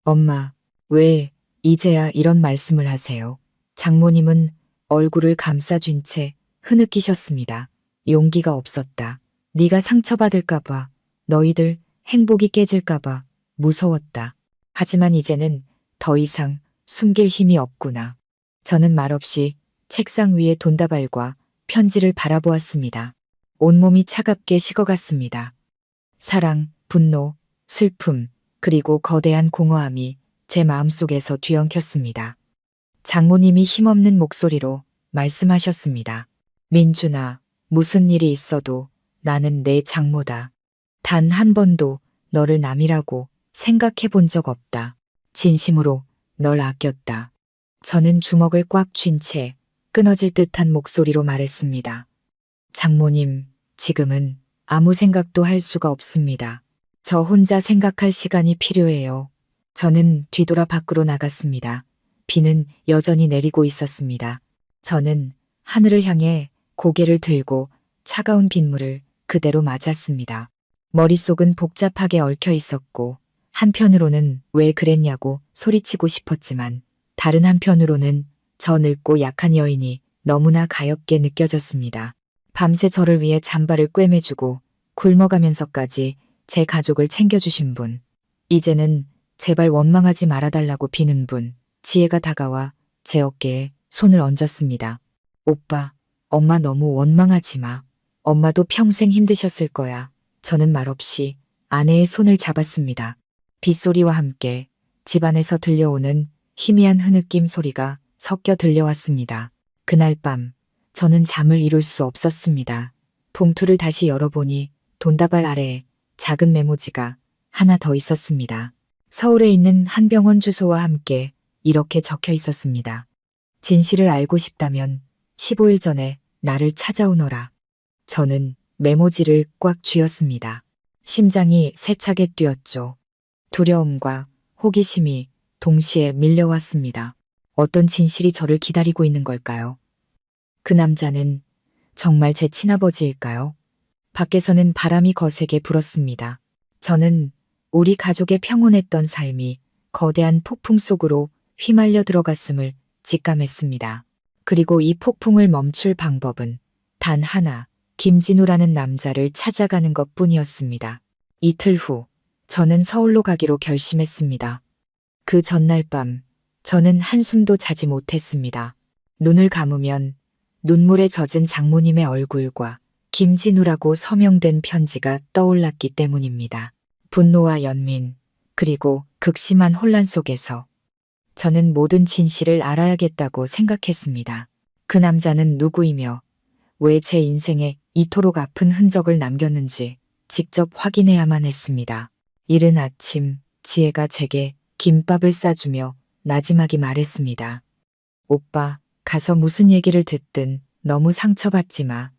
엄마, 왜 이제야 이런 말씀을 하세요? 장모님은 얼굴을 감싸쥔 채 흐느끼셨습니다. 용기가 없었다. 네가 상처받을까봐, 너희들 행복이 깨질까봐 무서웠다. 하지만 이제는 더 이상 숨길 힘이 없구나. 저는 말없이 책상 위에 돈다발과 편지를 바라보았습니다. 온몸이 차갑게 식어갔습니다. 사랑, 분노, 슬픔, 그리고 거대한 공허함이 제 마음속에서 뒤엉켰습니다. 장모님이 힘없는 목소리로 말씀하셨습니다. 민준아, 무슨 일이 있어도 나는 내 장모다. 단 한 번도 너를 남이라고 생각해 본 적 없다. 진심으로 널 아꼈다. 저는 주먹을 꽉 쥔 채 끊어질 듯한 목소리로 말했습니다. 장모님, 지금은 아무 생각도 할 수가 없습니다. 저 혼자 생각할 시간이 필요해요. 저는 뒤돌아 밖으로 나갔습니다. 비는 여전히 내리고 있었습니다. 저는 하늘을 향해 고개를 들고 차가운 빗물을 그대로 맞았습니다. 머릿속은 복잡하게 얽혀 있었고 한편으로는 왜 그랬냐고 소리치고 싶었지만 다른 한편으로는 저 늙고 약한 여인이 너무나 가엽게 느껴졌습니다. 밤새 저를 위해 잠바를 꿰매주고 굶어가면서까지 제 가족을 챙겨주신 분, 이제는 제발 원망하지 말아달라고 비는 분, 지혜가 다가와 제 어깨에 손을 얹었습니다. 오빠, 엄마 너무 원망하지 마. 엄마도 평생 힘드셨을 거야. 저는 말없이 아내의 손을 잡았습니다. 빗소리와 함께 집안에서 들려오는 희미한 흐느낌 소리가 섞여 들려왔습니다. 그날 밤 저는 잠을 이룰 수 없었습니다. 봉투를 다시 열어보니 돈다발 아래에 작은 메모지가 하나 더 있었습니다. 서울에 있는 한 병원 주소와 함께 이렇게 적혀 있었습니다. 진실을 알고 싶다면 15일 전에 나를 찾아오너라. 저는 메모지를 꽉 쥐었습니다. 심장이 세차게 뛰었죠. 두려움과 호기심이 동시에 밀려왔습니다. 어떤 진실이 저를 기다리고 있는 걸까요? 그 남자는 정말 제 친아버지일까요? 밖에서는 바람이 거세게 불었습니다. 저는 우리 가족의 평온했던 삶이 거대한 폭풍 속으로 휘말려 들어갔음을 직감했습니다. 그리고 이 폭풍을 멈출 방법은 단 하나, 김진우라는 남자를 찾아가는 것뿐이었습니다. 이틀 후 저는 서울로 가기로 결심했습니다. 그 전날 밤 저는 한숨도 자지 못했습니다. 눈을 감으면 눈물에 젖은 장모님의 얼굴과 김진우라고 서명된 편지가 떠올랐기 때문입니다. 분노와 연민, 그리고 극심한 혼란 속에서 저는 모든 진실을 알아야겠다고 생각했습니다. 그 남자는 누구이며 왜 제 인생에 이토록 아픈 흔적을 남겼는지 직접 확인해야만 했습니다. 이른 아침 지혜가 제게 김밥을 싸주며 나지막이 말했습니다. 오빠, 가서 무슨 얘기를 듣든 너무 상처받지 마.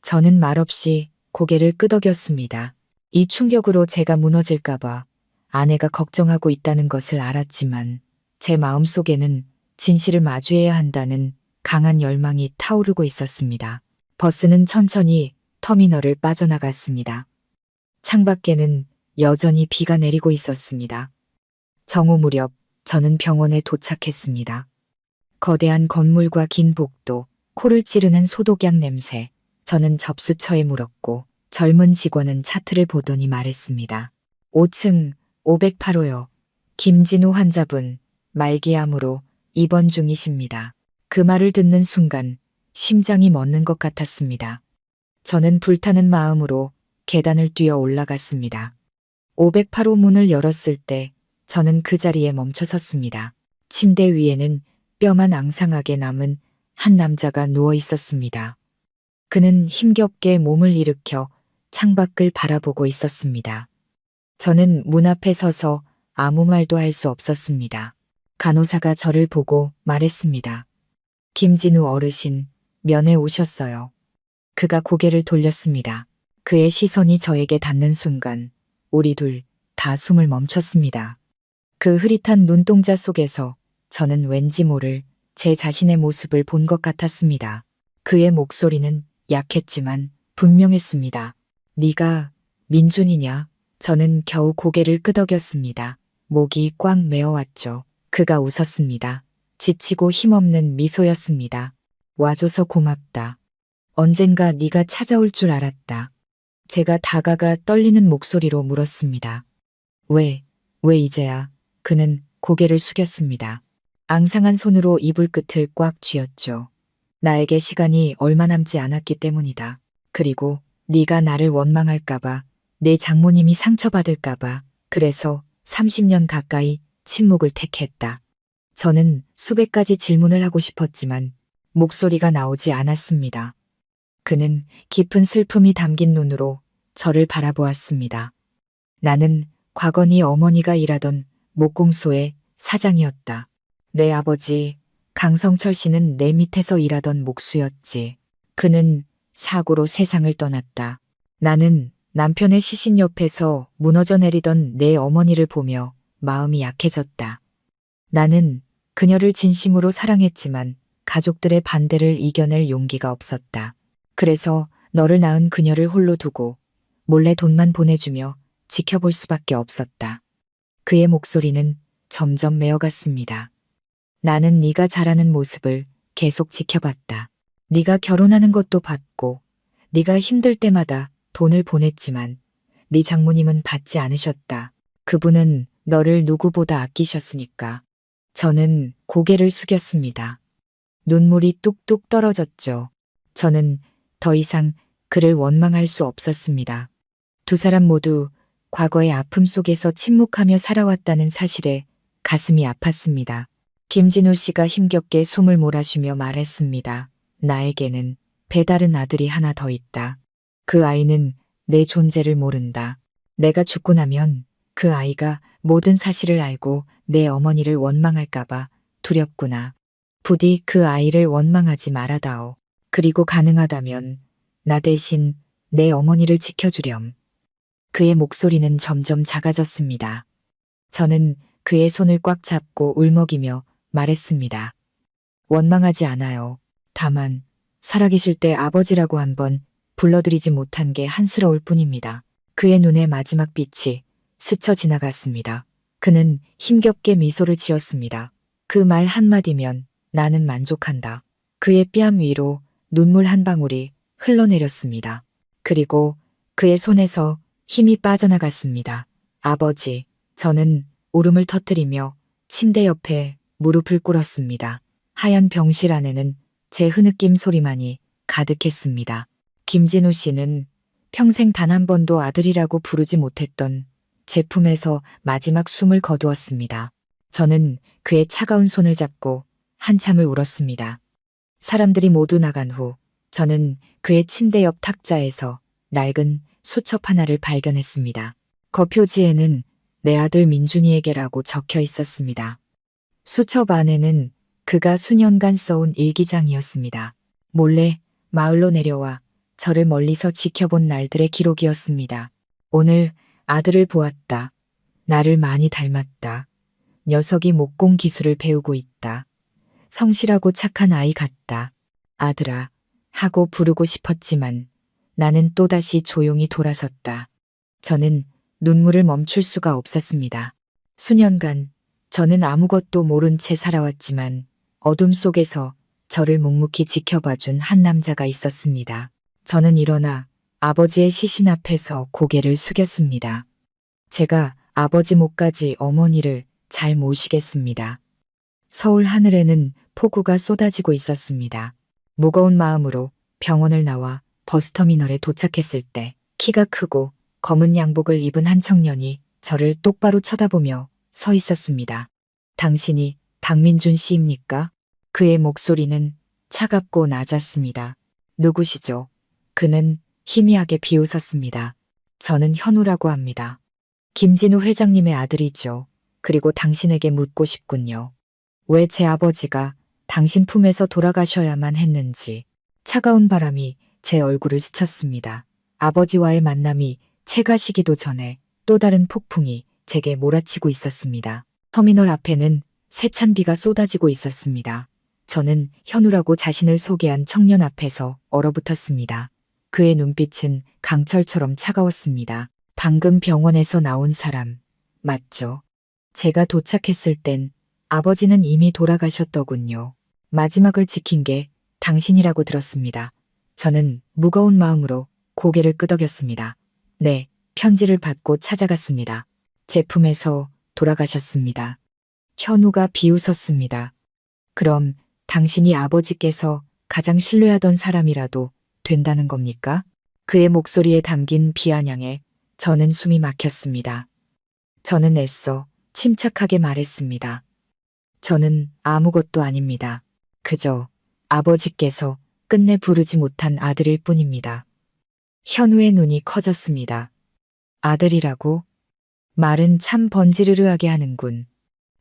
저는 말없이 고개를 끄덕였습니다. 이 충격으로 제가 무너질까봐 아내가 걱정하고 있다는 것을 알았지만 제 마음속에는 진실을 마주해야 한다는 강한 열망이 타오르고 있었습니다. 버스는 천천히 터미널을 빠져나갔습니다. 창밖에는 여전히 비가 내리고 있었습니다. 정오 무렵 저는 병원에 도착했습니다. 거대한 건물과 긴 복도, 코를 찌르는 소독약 냄새. 저는 접수처에 물었고 젊은 직원은 차트를 보더니 말했습니다. 5층 508호요. 김진우 환자분, 말기암으로 입원 중이십니다. 그 말을 듣는 순간 심장이 멎는 것 같았습니다. 저는 불타는 마음으로 계단을 뛰어 올라갔습니다. 508호 문을 열었을 때 저는 그 자리에 멈춰 섰습니다. 침대 위에는 뼈만 앙상하게 남은 한 남자가 누워 있었습니다. 그는 힘겹게 몸을 일으켜 창밖을 바라보고 있었습니다. 저는 문 앞에 서서 아무 말도 할 수 없었습니다. 간호사가 저를 보고 말했습니다. 김진우 어르신, 면회 오셨어요. 그가 고개를 돌렸습니다. 그의 시선이 저에게 닿는 순간 우리 둘 다 숨을 멈췄습니다. 그 흐릿한 눈동자 속에서 저는 왠지 모를 제 자신의 모습을 본 것 같았습니다. 그의 목소리는 약했지만 분명했습니다. 네가 민준이냐? 저는 겨우 고개를 끄덕였습니다. 목이 꽉 메어왔죠. 그가 웃었습니다. 지치고 힘없는 미소였습니다. 와줘서 고맙다. 언젠가 네가 찾아올 줄 알았다. 제가 다가가 떨리는 목소리로 물었습니다. 왜 이제야? 그는 고개를 숙였습니다. 앙상한 손으로 이불 끝을 꽉 쥐었죠. 나에게 시간이 얼마 남지 않았기 때문이다. 그리고 네가 나를 원망할까봐, 내 장모님이 상처받을까봐, 그래서 30년 가까이 침묵을 택했다. 저는 수백 가지 질문을 하고 싶었지만 목소리가 나오지 않았습니다. 그는 깊은 슬픔이 담긴 눈으로 저를 바라보았습니다. 나는 과거니 어머니가 일하던 목공소의 사장이었다. 내 아버지 강성철 씨는 내 밑에서 일하던 목수였지. 그는 사고로 세상을 떠났다. 나는 남편의 시신 옆에서 무너져 내리던 내 어머니를 보며 마음이 약해졌다. 나는 그녀를 진심으로 사랑했지만 가족들의 반대를 이겨낼 용기가 없었다. 그래서 너를 낳은 그녀를 홀로 두고 몰래 돈만 보내주며 지켜볼 수밖에 없었다. 그의 목소리는 점점 메어갔습니다. 나는 네가 자라는 모습을 계속 지켜봤다. 네가 결혼하는 것도 봤고 네가 힘들 때마다 돈을 보냈지만 네 장모님은 받지 않으셨다. 그분은 너를 누구보다 아끼셨으니까. 저는 고개를 숙였습니다. 눈물이 뚝뚝 떨어졌죠. 저는 더 이상 그를 원망할 수 없었습니다. 두 사람 모두 과거의 아픔 속에서 침묵하며 살아왔다는 사실에 가슴이 아팠습니다. 김진우 씨가 힘겹게 숨을 몰아쉬며 말했습니다. 나에게는 배다른 아들이 하나 더 있다. 그 아이는 내 존재를 모른다. 내가 죽고 나면 그 아이가 모든 사실을 알고 내 어머니를 원망할까봐 두렵구나. 부디 그 아이를 원망하지 말아다오. 그리고 가능하다면 나 대신 내 어머니를 지켜주렴. 그의 목소리는 점점 작아졌습니다. 저는 그의 손을 꽉 잡고 울먹이며 말했습니다. 원망하지 않아요. 다만 살아계실 때 아버지라고 한번 불러드리지 못한 게 한스러울 뿐입니다. 그의 눈에 마지막 빛이 스쳐 지나갔습니다. 그는 힘겹게 미소를 지었습니다. 그 말 한마디면 나는 만족한다. 그의 뺨 위로 눈물 한 방울이 흘러내렸습니다. 그리고 그의 손에서 힘이 빠져나갔습니다. 아버지, 저는 울음을 터뜨리며 침대 옆에 무릎을 꿇었습니다. 하얀 병실 안에는 제 흐느낌 소리만이 가득했습니다. 김진우 씨는 평생 단 한 번도 아들이라고 부르지 못했던 제 품에서 마지막 숨을 거두었습니다. 저는 그의 차가운 손을 잡고 한참을 울었습니다. 사람들이 모두 나간 후 저는 그의 침대 옆 탁자에서 낡은 수첩 하나를 발견했습니다. 거표지에는 내 아들 민준이에게라고 적혀 있었습니다. 수첩 안에는 그가 수년간 써온 일기장이었습니다. 몰래 마을로 내려와 저를 멀리서 지켜본 날들의 기록이었습니다. 오늘 아들을 보았다. 나를 많이 닮았다. 녀석이 목공 기술을 배우고 있다. 성실하고 착한 아이 같다. 아들아 하고 부르고 싶었지만 나는 또다시 조용히 돌아섰다. 저는 눈물을 멈출 수가 없었습니다. 수년간 저는 아무것도 모른 채 살아왔지만 어둠 속에서 저를 묵묵히 지켜봐준 한 남자가 있었습니다. 저는 일어나 아버지의 시신 앞에서 고개를 숙였습니다. 제가 아버지 목까지 어머니를 잘 모시겠습니다. 서울 하늘에는 폭우가 쏟아지고 있었습니다. 무거운 마음으로 병원을 나와 버스터미널에 도착했을 때 키가 크고 검은 양복을 입은 한 청년이 저를 똑바로 쳐다보며 서 있었습니다. 당신이 박민준 씨입니까? 그의 목소리는 차갑고 낮았습니다. 누구시죠? 그는 희미하게 비웃었습니다. 저는 현우라고 합니다. 김진우 회장님의 아들이죠. 그리고 당신에게 묻고 싶군요. 왜 제 아버지가 당신 품에서 돌아가셔야만 했는지. 차가운 바람이 제 얼굴을 스쳤습니다. 아버지와의 만남이 채가 시기도 전에 또 다른 폭풍이 제게 몰아치고 있었습니다. 터미널 앞에는 세찬 비가 쏟아지고 있었습니다. 저는 현우라고 자신을 소개한 청년 앞에서 얼어붙었습니다. 그의 눈빛은 강철처럼 차가웠습니다. 방금 병원에서 나온 사람, 맞죠? 제가 도착했을 땐 아버지는 이미 돌아가셨더군요. 마지막을 지킨 게 당신이라고 들었습니다. 저는 무거운 마음으로 고개를 끄덕였습니다. 네, 편지를 받고 찾아갔습니다. 제품에서 돌아가셨습니다. 현우가 비웃었습니다. 그럼 당신이 아버지께서 가장 신뢰하던 사람이라도 된다는 겁니까? 그의 목소리에 담긴 비아냥에 저는 숨이 막혔습니다. 저는 애써 침착하게 말했습니다. 저는 아무것도 아닙니다. 그저 아버지께서 끝내 부르지 못한 아들일 뿐입니다. 현우의 눈이 커졌습니다. 아들이라고? 말은 참 번지르르하게 하는군.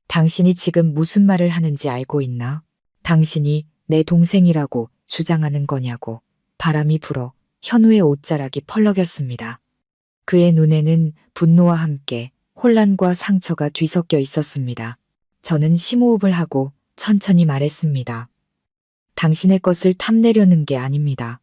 당신이 지금 무슨 말을 하는지 알고 있나? 당신이 내 동생이라고 주장하는 거냐고. 바람이 불어 현우의 옷자락이 펄럭였습니다. 그의 눈에는 분노와 함께 혼란과 상처가 뒤섞여 있었습니다. 저는 심호흡을 하고 천천히 말했습니다. 당신의 것을 탐내려는 게 아닙니다.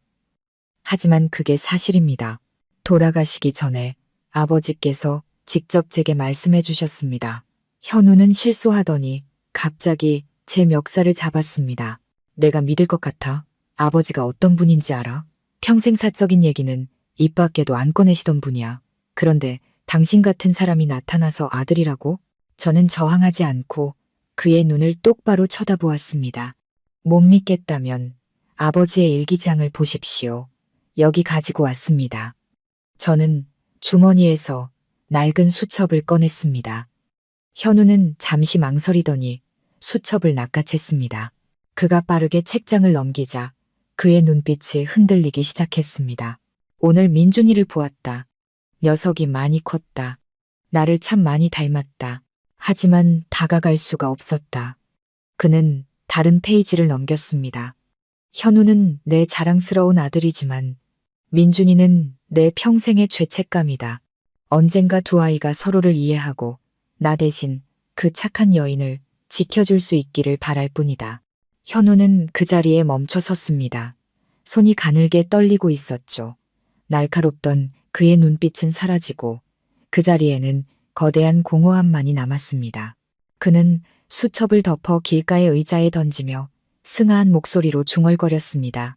하지만 그게 사실입니다. 돌아가시기 전에 아버지께서 직접 제게 말씀해 주셨습니다. 현우는 실소하더니 갑자기 제 멱살을 잡았습니다. 내가 믿을 것 같아? 아버지가 어떤 분인지 알아? 평생 사적인 얘기는 입 밖에도 안 꺼내시던 분이야. 그런데 당신 같은 사람이 나타나서 아들이라고? 저는 저항하지 않고 그의 눈을 똑바로 쳐다보았습니다. 못 믿겠다면 아버지의 일기장을 보십시오. 여기 가지고 왔습니다. 저는 주머니에서 낡은 수첩을 꺼냈습니다. 현우는 잠시 망설이더니 수첩을 낚아챘습니다. 그가 빠르게 책장을 넘기자 그의 눈빛이 흔들리기 시작했습니다. 오늘 민준이를 보았다. 녀석이 많이 컸다. 나를 참 많이 닮았다. 하지만 다가갈 수가 없었다. 그는 다른 페이지를 넘겼습니다. 현우는 내 자랑스러운 아들이지만 민준이는 내 평생의 죄책감이다. 언젠가 두 아이가 서로를 이해하고 나 대신 그 착한 여인을 지켜줄 수 있기를 바랄 뿐이다. 현우는 그 자리에 멈춰 섰습니다. 손이 가늘게 떨리고 있었죠. 날카롭던 그의 눈빛은 사라지고 그 자리에는 거대한 공허함만이 남았습니다. 그는 수첩을 덮어 길가의 의자에 던지며 승아한 목소리로 중얼거렸습니다.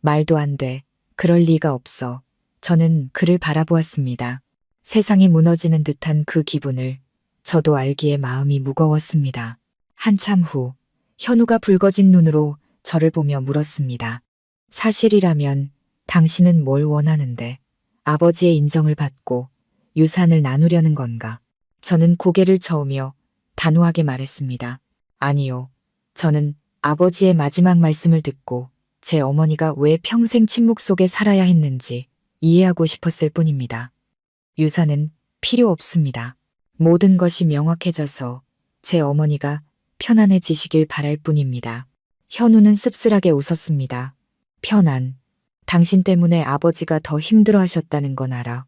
말도 안 돼. 그럴 리가 없어. 저는 그를 바라보았습니다. 세상이 무너지는 듯한 그 기분을 저도 알기에 마음이 무거웠습니다. 한참 후 현우가 붉어진 눈으로 저를 보며 물었습니다. 사실이라면 당신은 뭘 원하는데? 아버지의 인정을 받고 유산을 나누려는 건가? 저는 고개를 저으며 단호하게 말했습니다. 아니요. 저는 아버지의 마지막 말씀을 듣고 제 어머니가 왜 평생 침묵 속에 살아야 했는지 이해하고 싶었을 뿐입니다. 유산은 필요 없습니다. 모든 것이 명확해져서 제 어머니가 편안해지시길 바랄 뿐입니다. 현우는 씁쓸하게 웃었습니다. 편안. 당신 때문에 아버지가 더 힘들어 하셨다는 건 알아.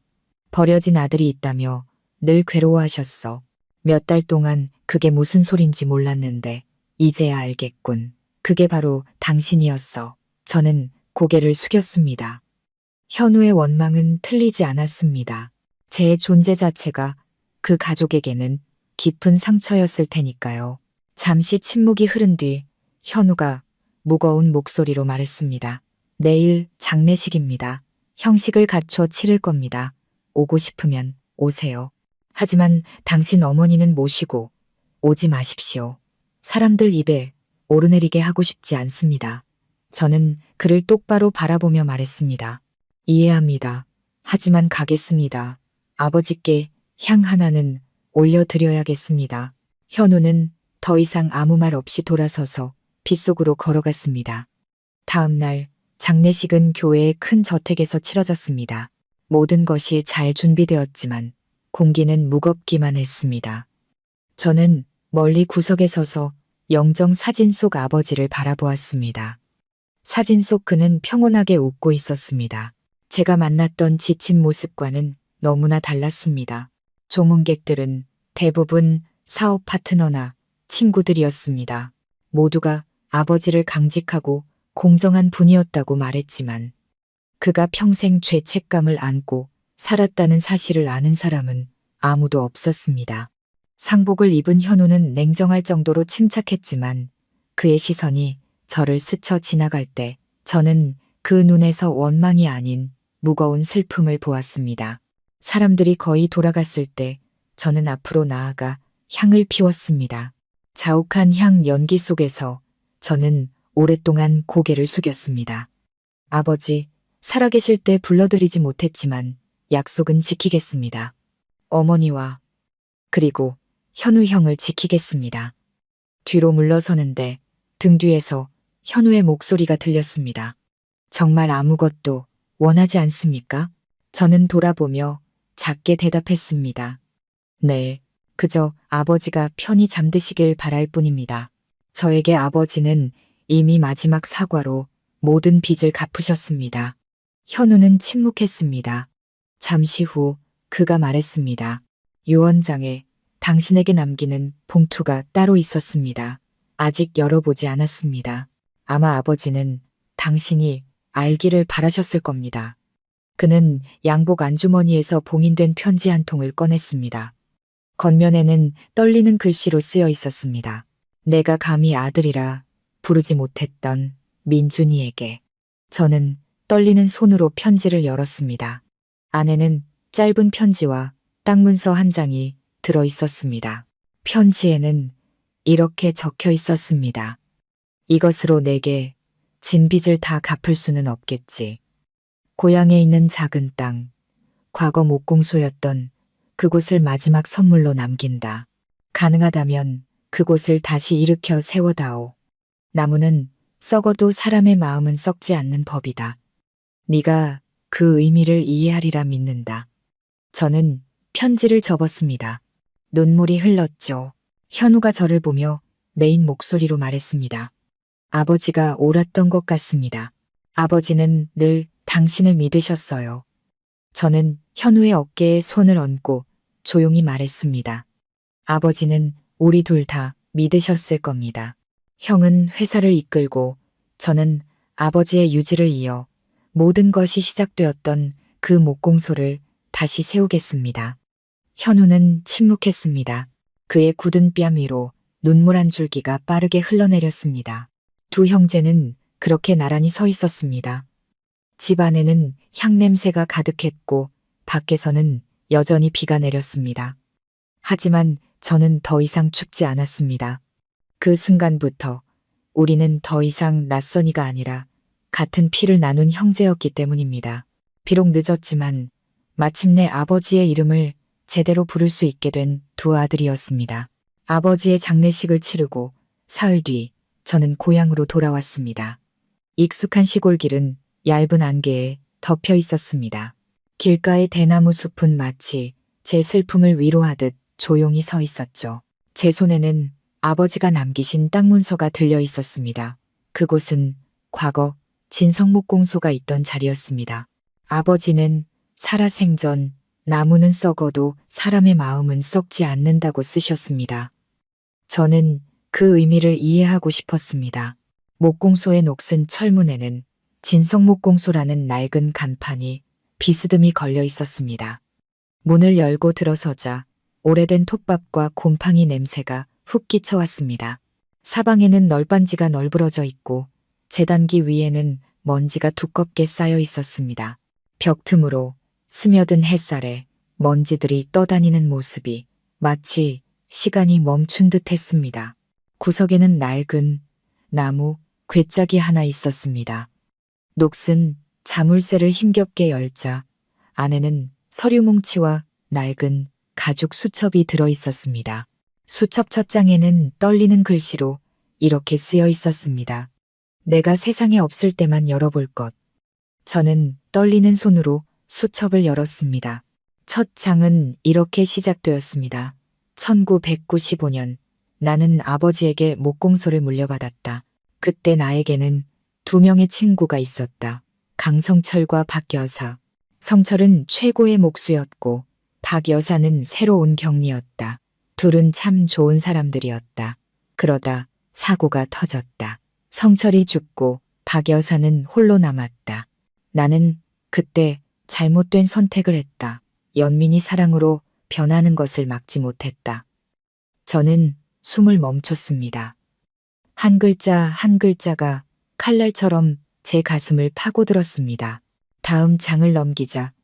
버려진 아들이 있다며 늘 괴로워하셨어. 몇 달 동안 그게 무슨 소린지 몰랐는데 이제야 알겠군. 그게 바로 당신이었어. 저는 고개를 숙였습니다. 현우의 원망은 틀리지 않았습니다. 제 존재 자체가 그 가족에게는 깊은 상처였을 테니까요. 잠시 침묵이 흐른 뒤 현우가 무거운 목소리로 말했습니다. 내일 장례식입니다. 형식을 갖춰 치를 겁니다. 오고 싶으면 오세요. 하지만 당신 어머니는 모시고 오지 마십시오. 사람들 입에 오르내리게 하고 싶지 않습니다. 저는 그를 똑바로 바라보며 말했습니다. 이해합니다. 하지만 가겠습니다. 아버지께 향 하나는 올려드려야겠습니다. 현우는 더 이상 아무 말 없이 돌아서서 빗속으로 걸어갔습니다. 다음 날 장례식은 교회의 큰 저택에서 치러졌습니다. 모든 것이 잘 준비되었지만 공기는 무겁기만 했습니다. 저는 멀리 구석에 서서 영정 사진 속 아버지를 바라보았습니다. 사진 속 그는 평온하게 웃고 있었습니다. 제가 만났던 지친 모습과는 너무나 달랐습니다. 조문객들은 대부분 사업 파트너나 친구들이었습니다. 모두가 아버지를 강직하고 공정한 분이었다고 말했지만 그가 평생 죄책감을 안고 살았다는 사실을 아는 사람은 아무도 없었습니다. 상복을 입은 현우는 냉정할 정도로 침착했지만 그의 시선이 저를 스쳐 지나갈 때 저는 그 눈에서 원망이 아닌 무거운 슬픔을 보았습니다. 사람들이 거의 돌아갔을 때 저는 앞으로 나아가 향을 피웠습니다. 자욱한 향 연기 속에서 저는 오랫동안 고개를 숙였습니다. 아버지, 살아계실 때 불러드리지 못했지만 약속은 지키겠습니다. 어머니와 그리고 현우 형을 지키겠습니다. 뒤로 물러서는데 등 뒤에서 현우의 목소리가 들렸습니다. 정말 아무것도 원하지 않습니까? 저는 돌아보며 작게 대답했습니다. 네, 그저 아버지가 편히 잠드시길 바랄 뿐입니다. 저에게 아버지는 이미 마지막 사과로 모든 빚을 갚으셨습니다. 현우는 침묵했습니다. 잠시 후 그가 말했습니다. 유언장에 당신에게 남기는 봉투가 따로 있었습니다. 아직 열어보지 않았습니다. 아마 아버지는 당신이 알기를 바라셨을 겁니다. 그는 양복 안주머니에서 봉인된 편지 한 통을 꺼냈습니다. 겉면에는 떨리는 글씨로 쓰여 있었습니다. 내가 감히 아들이라 부르지 못했던 민준이에게. 저는 떨리는 손으로 편지를 열었습니다. 안에는 짧은 편지와 땅문서 한 장이 들어 있었습니다. 편지에는 이렇게 적혀 있었습니다. 이것으로 내게 진 빚을 다 갚을 수는 없겠지. 고향에 있는 작은 땅, 과거 목공소였던 그곳을 마지막 선물로 남긴다. 가능하다면 그곳을 다시 일으켜 세워다오. 나무는 썩어도 사람의 마음은 썩지 않는 법이다. 네가 그 의미를 이해하리라 믿는다. 저는 편지를 접었습니다. 눈물이 흘렀죠. 현우가 저를 보며 메인 목소리로 말했습니다. 아버지가 옳았던 것 같습니다. 아버지는 늘 당신을 믿으셨어요. 저는 현우의 어깨에 손을 얹고 조용히 말했습니다. 아버지는 우리 둘 다 믿으셨을 겁니다. 형은 회사를 이끌고 저는 아버지의 유지를 이어 모든 것이 시작되었던 그 목공소를 다시 세우겠습니다. 현우는 침묵했습니다. 그의 굳은 뺨 위로 눈물 한 줄기가 빠르게 흘러내렸습니다. 두 형제는 그렇게 나란히 서 있었습니다. 집 안에는 향냄새가 가득했고 밖에서는 여전히 비가 내렸습니다. 하지만 저는 더 이상 춥지 않았습니다. 그 순간부터 우리는 더 이상 낯선이가 아니라 같은 피를 나눈 형제였기 때문입니다. 비록 늦었지만 마침내 아버지의 이름을 제대로 부를 수 있게 된 두 아들이었습니다. 아버지의 장례식을 치르고 사흘 뒤 저는 고향으로 돌아왔습니다. 익숙한 시골길은 얇은 안개에 덮여 있었습니다. 길가의 대나무 숲은 마치 제 슬픔을 위로하듯 조용히 서 있었죠. 제 손에는 아버지가 남기신 땅 문서가 들려 있었습니다. 그곳은 과거 진성목공소가 있던 자리였습니다. 아버지는 살아생전 나무는 썩어도 사람의 마음은 썩지 않는다고 쓰셨습니다. 저는 그 의미를 이해하고 싶었습니다. 목공소의 녹슨 철문에는 진성목공소라는 낡은 간판이 비스듬히 걸려 있었습니다. 문을 열고 들어서자 오래된 톱밥과 곰팡이 냄새가 훅 끼쳐왔습니다. 사방에는 널빤지가 널브러져 있고 재단기 위에는 먼지가 두껍게 쌓여 있었습니다. 벽 틈으로 스며든 햇살에 먼지들이 떠다니는 모습이 마치 시간이 멈춘 듯 했습니다. 구석에는 낡은 나무 괴짝이 하나 있었습니다. 녹슨 자물쇠를 힘겹게 열자 안에는 서류 뭉치와 낡은 가죽 수첩이 들어 있었습니다. 수첩 첫 장에는 떨리는 글씨로 이렇게 쓰여 있었습니다. 내가 세상에 없을 때만 열어볼 것. 저는 떨리는 손으로 수첩을 열었습니다. 첫 장은 이렇게 시작되었습니다. 1995년 나는 아버지에게 목공소를 물려받았다. 그때 나에게는 두 명의 친구가 있었다. 강성철과 박 여사. 성철은 최고의 목수였고 박 여사는 새로운 경리였다. 둘은 참 좋은 사람들이었다. 그러다 사고가 터졌다. 성철이 죽고 박 여사는 홀로 남았다. 나는 그때 잘못된 선택을 했다. 연민이 사랑으로 변하는 것을 막지 못했다. 저는 숨을 멈췄습니다. 한 글자 한 글자가 칼날처럼 제 가슴을 파고들었습니다. 다음 장을 넘기자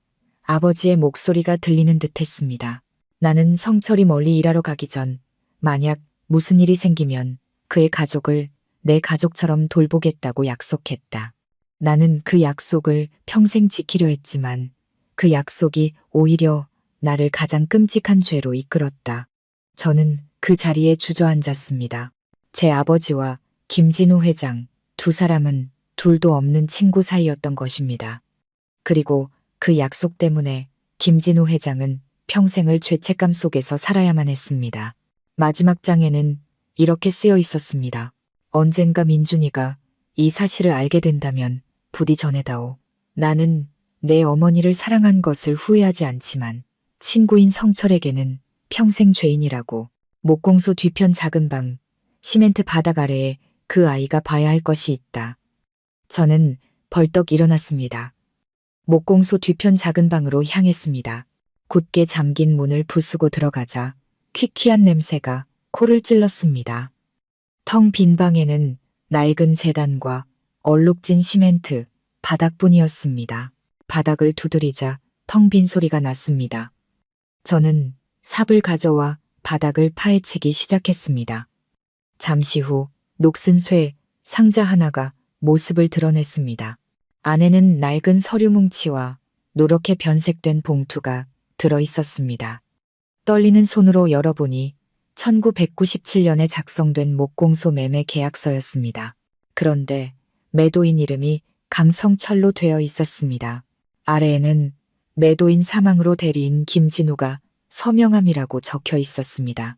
아버지의 목소리가 들리는 듯 했습니다. 나는 성철이 멀리 일하러 가기 전 만약 무슨 일이 생기면 그의 가족을 내 가족처럼 돌보겠다고 약속했다. 나는 그 약속을 평생 지키려 했지만 그 약속이 오히려 나를 가장 끔찍한 죄로 이끌었다. 저는 그 자리에 주저앉았습니다. 제 아버지와 김진우 회장 두 사람은 둘도 없는 친구 사이였던 것입니다. 그리고 그 약속 때문에 김진우 회장은 평생을 죄책감 속에서 살아야만 했습니다. 마지막 장에는 이렇게 쓰여 있었습니다. 언젠가 민준이가 이 사실을 알게 된다면 부디 전해다오. 나는 내 어머니를 사랑한 것을 후회하지 않지만 친구인 성철에게는 평생 죄인이라고. 목공소 뒤편 작은 방, 시멘트 바닥 아래에 그 아이가 봐야 할 것이 있다. 저는 벌떡 일어났습니다. 목공소 뒤편 작은 방으로 향했습니다. 굳게 잠긴 문을 부수고 들어가자 퀴퀴한 냄새가 코를 찔렀습니다. 텅 빈 방에는 낡은 재단과 얼룩진 시멘트 바닥뿐이었습니다. 바닥을 두드리자 텅 빈 소리가 났습니다. 저는 삽을 가져와 바닥을 파헤치기 시작했습니다. 잠시 후 녹슨 쇠 상자 하나가 모습을 드러냈습니다. 안에는 낡은 서류 뭉치와 노랗게 변색된 봉투가 들어 있었습니다. 떨리는 손으로 열어보니 1997년에 작성된 목공소 매매 계약서였습니다. 그런데 매도인 이름이 강성철로 되어 있었습니다. 아래에는 매도인 사망으로 대리인 김진우가 서명함이라고 적혀 있었습니다.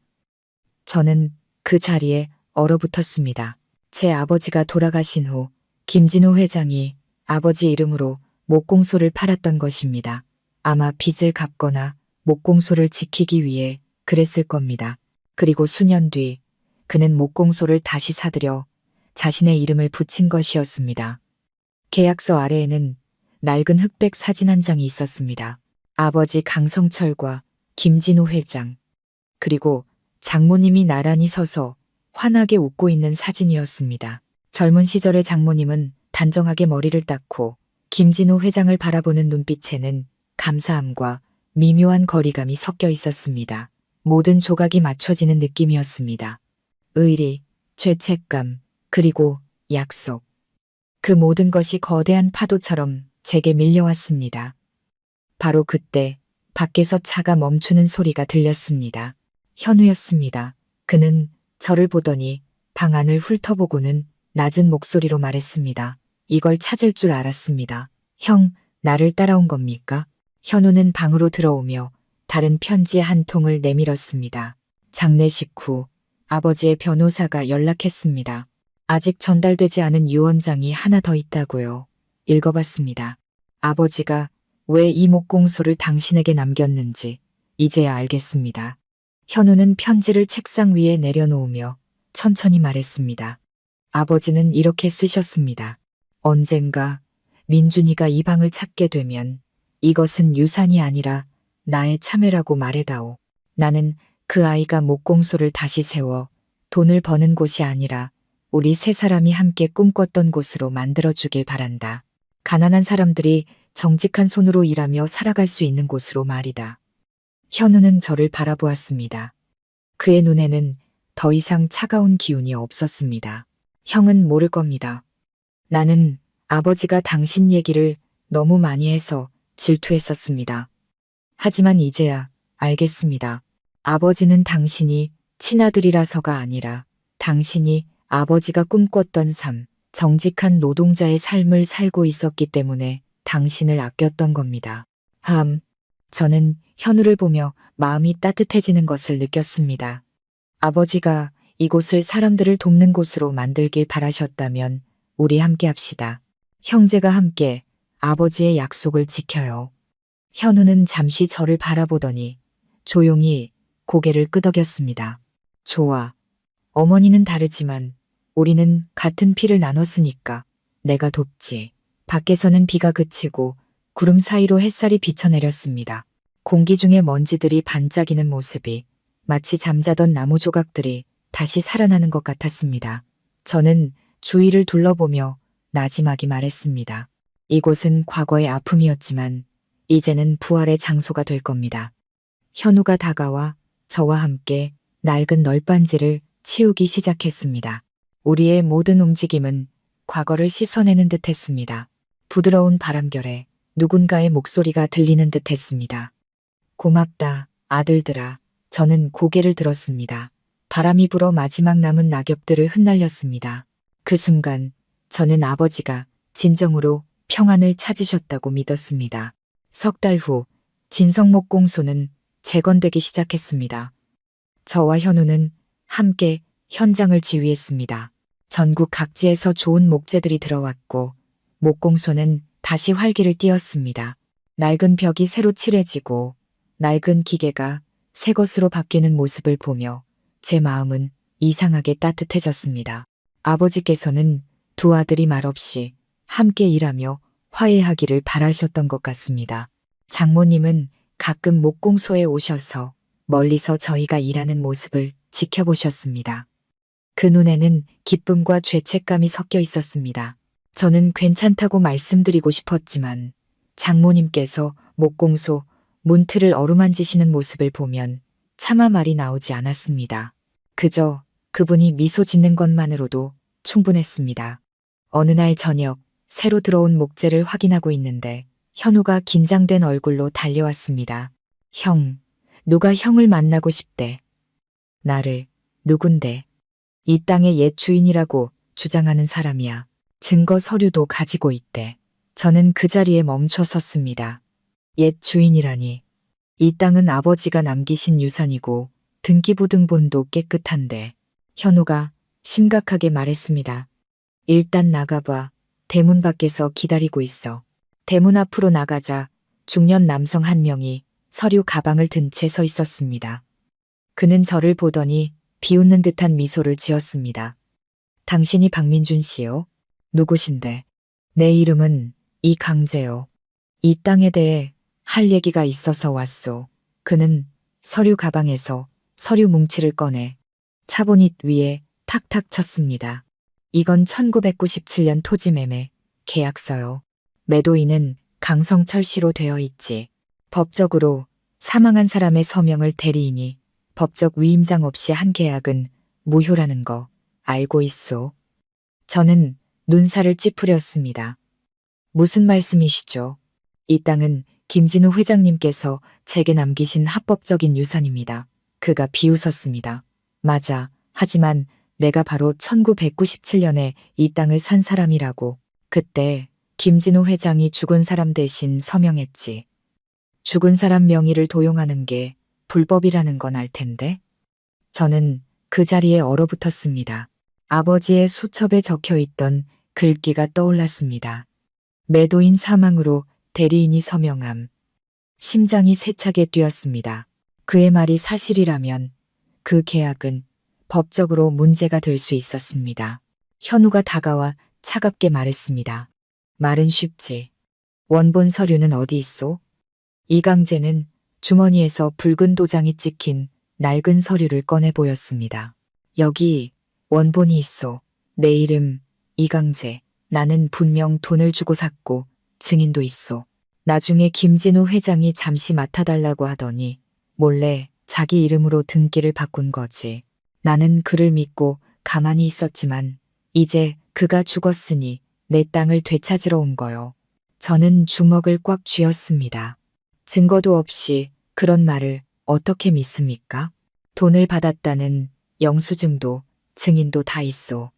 저는 그 자리에 얼어붙었습니다. 제 아버지가 돌아가신 후 김진우 회장이 아버지 이름으로 목공소를 팔았던 것입니다. 아마 빚을 갚거나 목공소를 지키기 위해 그랬을 겁니다. 그리고 수년 뒤 그는 목공소를 다시 사들여 자신의 이름을 붙인 것이었습니다. 계약서 아래에는 낡은 흑백 사진 한 장이 있었습니다. 아버지 강성철과 김진우 회장, 그리고 장모님이 나란히 서서 환하게 웃고 있는 사진이었습니다. 젊은 시절의 장모님은 단정하게 머리를 닦고 김진우 회장을 바라보는 눈빛에는 감사함과 미묘한 거리감이 섞여 있었습니다. 모든 조각이 맞춰지는 느낌이었습니다. 의리, 죄책감, 그리고 약속. 그 모든 것이 거대한 파도처럼 제게 밀려왔습니다. 바로 그때 밖에서 차가 멈추는 소리가 들렸습니다. 현우였습니다. 그는 저를 보더니 방 안을 훑어보고는 낮은 목소리로 말했습니다. 이걸 찾을 줄 알았습니다. 형, 나를 따라온 겁니까? 현우는 방으로 들어오며 다른 편지 한 통을 내밀었습니다. 장례식 후 아버지의 변호사가 연락했습니다. 아직 전달되지 않은 유언장이 하나 더 있다고요. 읽어봤습니다. 아버지가 왜 이 목공소를 당신에게 남겼는지 이제야 알겠습니다. 현우는 편지를 책상 위에 내려놓으며 천천히 말했습니다. 아버지는 이렇게 쓰셨습니다. 언젠가 민준이가 이 방을 찾게 되면 이것은 유산이 아니라 나의 참회라고 말해다오. 나는 그 아이가 목공소를 다시 세워 돈을 버는 곳이 아니라 우리 세 사람이 함께 꿈꿨던 곳으로 만들어주길 바란다. 가난한 사람들이 정직한 손으로 일하며 살아갈 수 있는 곳으로 말이다. 현우는 저를 바라보았습니다. 그의 눈에는 더 이상 차가운 기운이 없었습니다. 형은 모를 겁니다. 나는 아버지가 당신 얘기를 너무 많이 해서 질투했었습니다. 하지만 이제야 알겠습니다. 아버지는 당신이 친아들이라서가 아니라 당신이 아버지가 꿈꿨던 삶, 정직한 노동자의 삶을 살고 있었기 때문에 당신을 아꼈던 겁니다. 저는 현우를 보며 마음이 따뜻해지는 것을 느꼈습니다. 아버지가 이곳을 사람들을 돕는 곳으로 만들길 바라셨다면 우리 함께 합시다. 형제가 함께 아버지의 약속을 지켜요. 현우는 잠시 저를 바라보더니 조용히 고개를 끄덕였습니다. 좋아. 어머니는 다르지만 우리는 같은 피를 나눴으니까 내가 돕지. 밖에서는 비가 그치고 구름 사이로 햇살이 비쳐내렸습니다. 공기 중에 먼지들이 반짝이는 모습이 마치 잠자던 나무 조각들이 다시 살아나는 것 같았습니다. 저는 주위를 둘러보며 나지막이 말했습니다. 이곳은 과거의 아픔이었지만 이제는 부활의 장소가 될 겁니다. 현우가 다가와 저와 함께 낡은 널빤지를 치우기 시작했습니다. 우리의 모든 움직임은 과거를 씻어내는 듯 했습니다. 부드러운 바람결에 누군가의 목소리가 들리는 듯 했습니다. 고맙다, 아들들아. 저는 고개를 들었습니다. 바람이 불어 마지막 남은 낙엽들을 흩날렸습니다. 그 순간 저는 아버지가 진정으로 평안을 찾으셨다고 믿었습니다. 석 달 후 진성목공소는 재건되기 시작했습니다. 저와 현우는 함께 현장을 지휘했습니다. 전국 각지에서 좋은 목재들이 들어왔고 목공소는 다시 활기를 띠었습니다. 낡은 벽이 새로 칠해지고 낡은 기계가 새 것으로 바뀌는 모습을 보며 제 마음은 이상하게 따뜻해졌습니다. 아버지께서는 두 아들이 말없이 함께 일하며 화해하기를 바라셨던 것 같습니다. 장모님은 가끔 목공소에 오셔서 멀리서 저희가 일하는 모습을 지켜보셨습니다. 그 눈에는 기쁨과 죄책감이 섞여 있었습니다. 저는 괜찮다고 말씀드리고 싶었지만 장모님께서 목공소 문틀을 어루만지시는 모습을 보면 차마 말이 나오지 않았습니다. 그저 그분이 미소 짓는 것만으로도 충분했습니다. 어느 날 저녁 새로 들어온 목재를 확인하고 있는데 현우가 긴장된 얼굴로 달려왔습니다. 형, 누가 형을 만나고 싶대. 나를, 누군데. 이 땅의 옛 주인이라고 주장하는 사람이야. 증거 서류도 가지고 있대. 저는 그 자리에 멈춰 섰습니다. 옛 주인이라니. 이 땅은 아버지가 남기신 유산이고 등기부등본도 깨끗한데. 현우가 심각하게 말했습니다. 일단 나가봐. 대문 밖에서 기다리고 있어. 대문 앞으로 나가자 중년 남성 한 명이 서류 가방을 든 채 서 있었습니다. 그는 저를 보더니 비웃는 듯한 미소를 지었습니다. 당신이 박민준 씨요? 누구신데? 내 이름은 이강재요. 이 땅에 대해 할 얘기가 있어서 왔소. 그는 서류 가방에서 서류 뭉치를 꺼내 차보닛 위에 탁탁 쳤습니다. 이건 1997년 토지 매매 계약서요. 매도인은 강성철 씨로 되어 있지. 법적으로 사망한 사람의 서명을 대리인이 법적 위임장 없이 한 계약은 무효라는 거 알고 있소. 저는 눈살을 찌푸렸습니다. 무슨 말씀이시죠? 이 땅은 김진우 회장님께서 제게 남기신 합법적인 유산입니다. 그가 비웃었습니다. 맞아. 하지만 내가 바로 1997년에 이 땅을 산 사람이라고. 그때 김진우 회장이 죽은 사람 대신 서명했지. 죽은 사람 명의를 도용하는 게 불법이라는 건 알 텐데. 저는 그 자리에 얼어붙었습니다. 아버지의 수첩에 적혀 있던 글귀가 떠올랐습니다. 매도인 사망으로 대리인이 서명함. 심장이 세차게 뛰었습니다. 그의 말이 사실이라면 그 계약은 법적으로 문제가 될 수 있었습니다. 현우가 다가와 차갑게 말했습니다. 말은 쉽지. 원본 서류는 어디 있소? 이강재는 주머니에서 붉은 도장이 찍힌 낡은 서류를 꺼내 보였습니다. 여기 원본이 있어. 내 이름 이강재. 나는 분명 돈을 주고 샀고 증인도 있어. 나중에 김진우 회장이 잠시 맡아달라고 하더니 몰래 자기 이름으로 등기를 바꾼 거지. 나는 그를 믿고 가만히 있었지만 이제 그가 죽었으니 내 땅을 되찾으러 온 거요. 저는 주먹을 꽉 쥐었습니다. 증거도 없이 그런 말을 어떻게 믿습니까? 돈을 받았다는 영수증도 증인도 다 있소.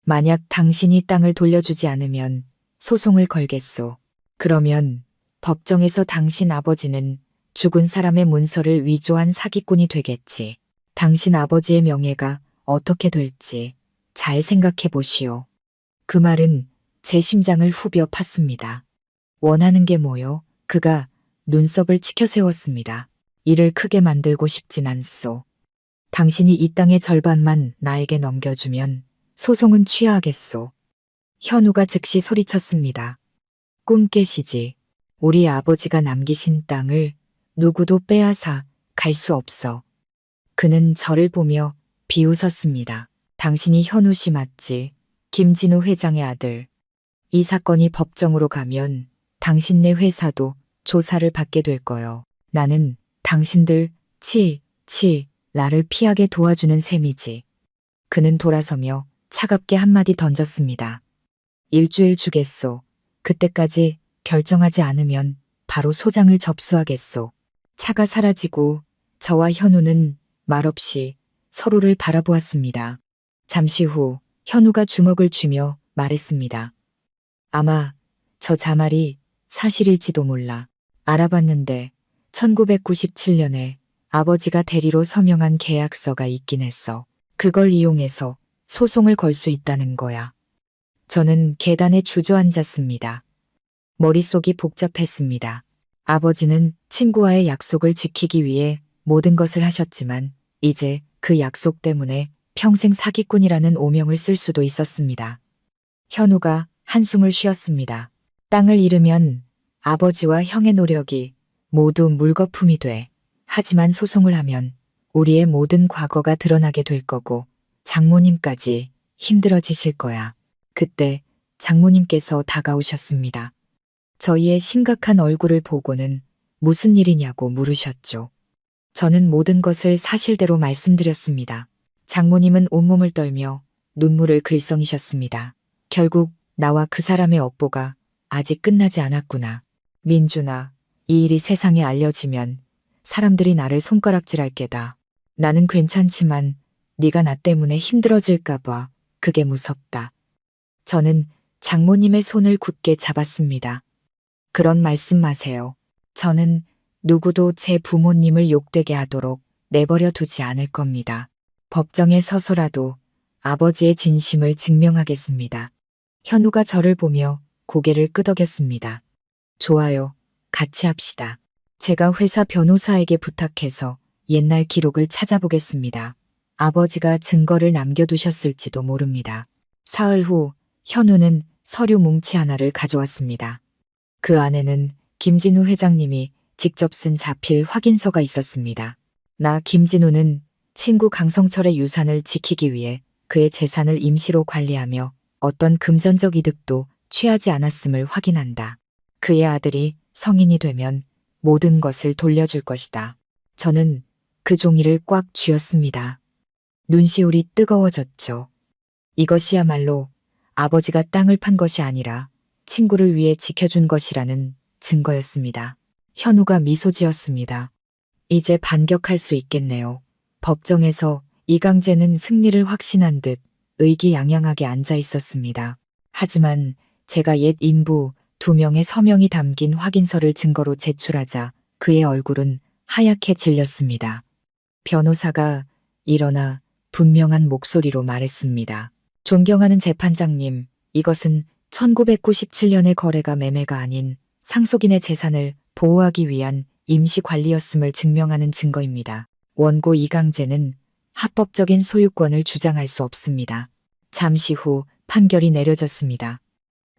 만약 당신이 땅을 돌려주지 않으면 소송을 걸겠소. 그러면 법정에서 당신 아버지는 죽은 사람의 문서를 위조한 사기꾼이 되겠지. 당신 아버지의 명예가 어떻게 될지 잘 생각해 보시오. 그 말은 제 심장을 후벼 팠습니다. 원하는 게 뭐요? 그가 눈썹을 치켜 세웠습니다. 일을 크게 만들고 싶진 않소. 당신이 이 땅의 절반만 나에게 넘겨주면 소송은 취하하겠소. 현우가 즉시 소리쳤습니다. 꿈 깨시지. 우리 아버지가 남기신 땅을 누구도 빼앗아 갈 수 없어. 그는 저를 보며 비웃었습니다. 당신이 현우 씨 맞지? 김진우 회장의 아들. 이 사건이 법정으로 가면 당신네 회사도 조사를 받게 될 거요. 나는 당신들 나를 피하게 도와주는 셈이지. 그는 돌아서며 차갑게 한마디 던졌습니다. 일주일 주겠소. 그때까지 결정하지 않으면 바로 소장을 접수하겠소. 차가 사라지고 저와 현우는 말없이 서로를 바라보았습니다. 잠시 후 현우가 주먹을 쥐며 말했습니다. 아마 저 자말이 사실일지도 몰라. 알아봤는데 1997년에 아버지가 대리로 서명한 계약서가 있긴 했어. 그걸 이용해서 소송을 걸 수 있다는 거야. 저는 계단에 주저앉았습니다. 머릿속이 복잡했습니다. 아버지는 친구와의 약속을 지키기 위해 모든 것을 하셨지만 이제 그 약속 때문에 평생 사기꾼이라는 오명을 쓸 수도 있었습니다. 현우가 한숨을 쉬었습니다. 땅을 잃으면 아버지와 형의 노력이 모두 물거품이 돼. 하지만 소송을 하면 우리의 모든 과거가 드러나게 될 거고 장모님까지 힘들어지실 거야. 그때 장모님께서 다가오셨습니다. 저희의 심각한 얼굴을 보고는 무슨 일이냐고 물으셨죠. 저는 모든 것을 사실대로 말씀드렸습니다. 장모님은 온몸을 떨며 눈물을 글썽이셨습니다. 결국 나와 그 사람의 업보가 아직 끝나지 않았구나. 민준아, 이 일이 세상에 알려지면 사람들이 나를 손가락질할 게다. 나는 괜찮지만 네가 나 때문에 힘들어질까 봐 그게 무섭다. 저는 장모님의 손을 굳게 잡았습니다. 그런 말씀 마세요. 저는 누구도 제 부모님을 욕되게 하도록 내버려 두지 않을 겁니다. 법정에 서서라도 아버지의 진심을 증명하겠습니다. 현우가 저를 보며 고개를 끄덕였습니다. 좋아요. 같이 합시다. 제가 회사 변호사에게 부탁해서 옛날 기록을 찾아보겠습니다. 아버지가 증거를 남겨두셨을지도 모릅니다. 사흘 후 현우는 서류 뭉치 하나를 가져왔습니다. 그 안에는 김진우 회장님이 직접 쓴 자필 확인서가 있었습니다. 나 김진우는 친구 강성철의 유산을 지키기 위해 그의 재산을 임시로 관리하며 어떤 금전적 이득도 취하지 않았음을 확인한다. 그의 아들이 성인이 되면 모든 것을 돌려줄 것이다. 저는 그 종이를 꽉 쥐었습니다. 눈시울이 뜨거워졌죠. 이것이야말로 아버지가 땅을 판 것이 아니라 친구를 위해 지켜준 것이라는 증거였습니다. 현우가 미소 지었습니다. 이제 반격할 수 있겠네요. 법정에서 이강재는 승리를 확신한 듯 의기양양하게 앉아 있었습니다. 하지만 제가 옛 인부 2명의 서명이 담긴 확인서를 증거로 제출하자 그의 얼굴은 하얗게 질렸습니다. 변호사가 일어나 분명한 목소리로 말했습니다. 존경하는 재판장님, 이것은 1997년의 거래가 매매가 아닌 상속인의 재산을 보호하기 위한 임시 관리였음을 증명하는 증거입니다. 원고 이강재는 합법적인 소유권을 주장할 수 없습니다. 잠시 후 판결이 내려졌습니다.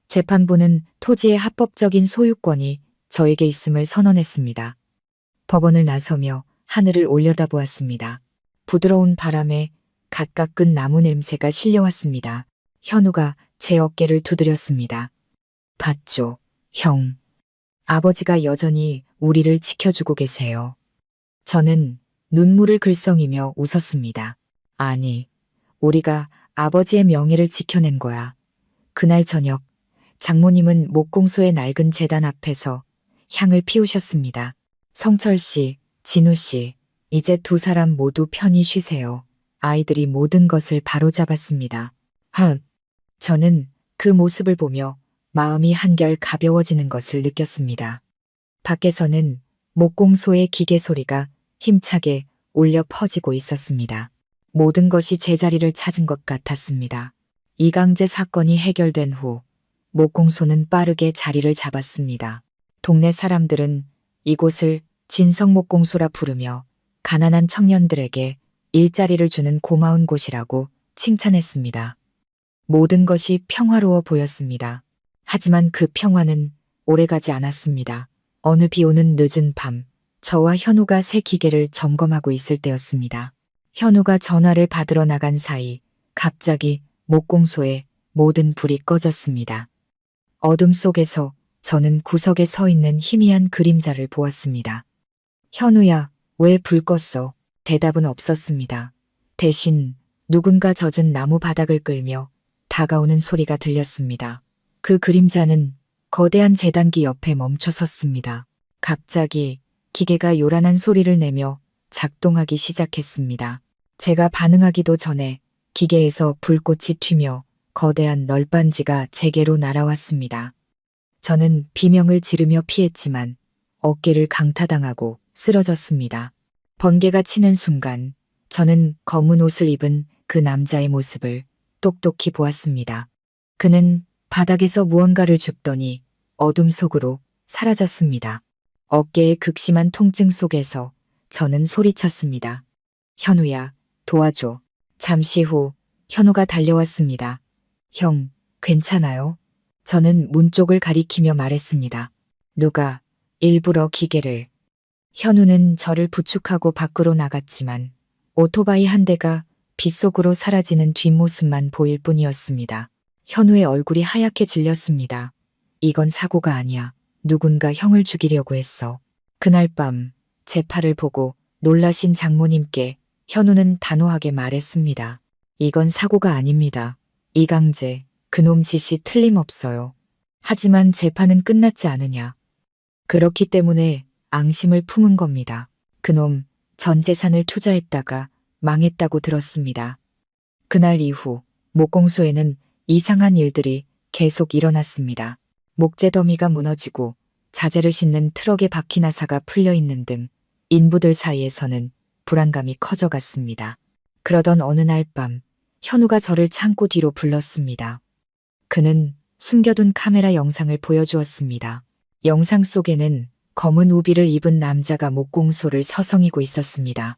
재판부는 토지의 합법적인 소유권이 저에게 있음을 선언했습니다. 법원을 나서며 하늘을 올려다보았습니다. 부드러운 바람에 갓 깎은 나무 냄새가 실려왔습니다. 현우가 제 어깨를 두드렸습니다. 봤죠, 형. 아버지가 여전히 우리를 지켜주고 계세요. 저는 눈물을 글썽이며 웃었습니다. 아니, 우리가 아버지의 명예를 지켜낸 거야. 그날 저녁, 장모님은 목공소의 낡은 제단 앞에서 향을 피우셨습니다. 성철 씨, 진우 씨, 이제 2사람 모두 편히 쉬세요. 아이들이 모든 것을 바로잡았습니다. 저는 그 모습을 보며 마음이 한결 가벼워지는 것을 느꼈습니다. 밖에서는 목공소의 기계 소리가 힘차게 울려 퍼지고 있었습니다. 모든 것이 제자리를 찾은 것 같았습니다. 이강재 사건이 해결된 후 목공소는 빠르게 자리를 잡았습니다. 동네 사람들은 이곳을 진성목공소라 부르며 가난한 청년들에게 일자리를 주는 고마운 곳이라고 칭찬했습니다. 모든 것이 평화로워 보였습니다. 하지만 그 평화는 오래가지 않았습니다. 어느 비 오는 늦은 밤, 저와 현우가 새 기계를 점검하고 있을 때였습니다. 현우가 전화를 받으러 나간 사이 갑자기 목공소에 모든 불이 꺼졌습니다. 어둠 속에서 저는 구석에 서 있는 희미한 그림자를 보았습니다. 현우야, 왜 불 껐어? 대답은 없었습니다. 대신 누군가 젖은 나무 바닥을 끌며 다가오는 소리가 들렸습니다. 그 그림자는 거대한 제단기 옆에 멈춰 섰습니다. 갑자기 기계가 요란한 소리를 내며 작동하기 시작했습니다. 제가 반응하기도 전에 기계에서 불꽃이 튀며 거대한 널빤지가 제게로 날아왔습니다. 저는 비명을 지르며 피했지만 어깨를 강타당하고 쓰러졌습니다. 번개가 치는 순간 저는 검은 옷을 입은 그 남자의 모습을 똑똑히 보았습니다. 그는 바닥에서 무언가를 줍더니 어둠 속으로 사라졌습니다. 어깨의 극심한 통증 속에서 저는 소리쳤습니다. 현우야, 도와줘. 잠시 후 현우가 달려왔습니다. 형, 괜찮아요? 저는 문 쪽을 가리키며 말했습니다. 누가 일부러 기계를. 현우는 저를 부축하고 밖으로 나갔지만 오토바이 한 대가 빗속으로 사라지는 뒷모습만 보일 뿐이었습니다. 현우의 얼굴이 하얗게 질렸습니다. 이건 사고가 아니야. 누군가 형을 죽이려고 했어. 그날 밤 제 팔을 보고 놀라신 장모님께 현우는 단호하게 말했습니다. 이건 사고가 아닙니다. 이강재, 그놈 짓이 틀림없어요. 하지만 재판은 끝났지 않으냐. 그렇기 때문에 앙심을 품은 겁니다. 그놈 전 재산을 투자했다가 망했다고 들었습니다. 그날 이후 목공소에는 이상한 일들이 계속 일어났습니다. 목재 더미가 무너지고 자재를 싣는 트럭에 바퀴 나사가 풀려 있는 등 인부들 사이에서는 불안감이 커져갔습니다. 그러던 어느 날 밤 현우가 저를 창고 뒤로 불렀습니다. 그는 숨겨둔 카메라 영상을 보여주었습니다. 영상 속에는 검은 우비를 입은 남자가 목공소를 서성이고 있었습니다.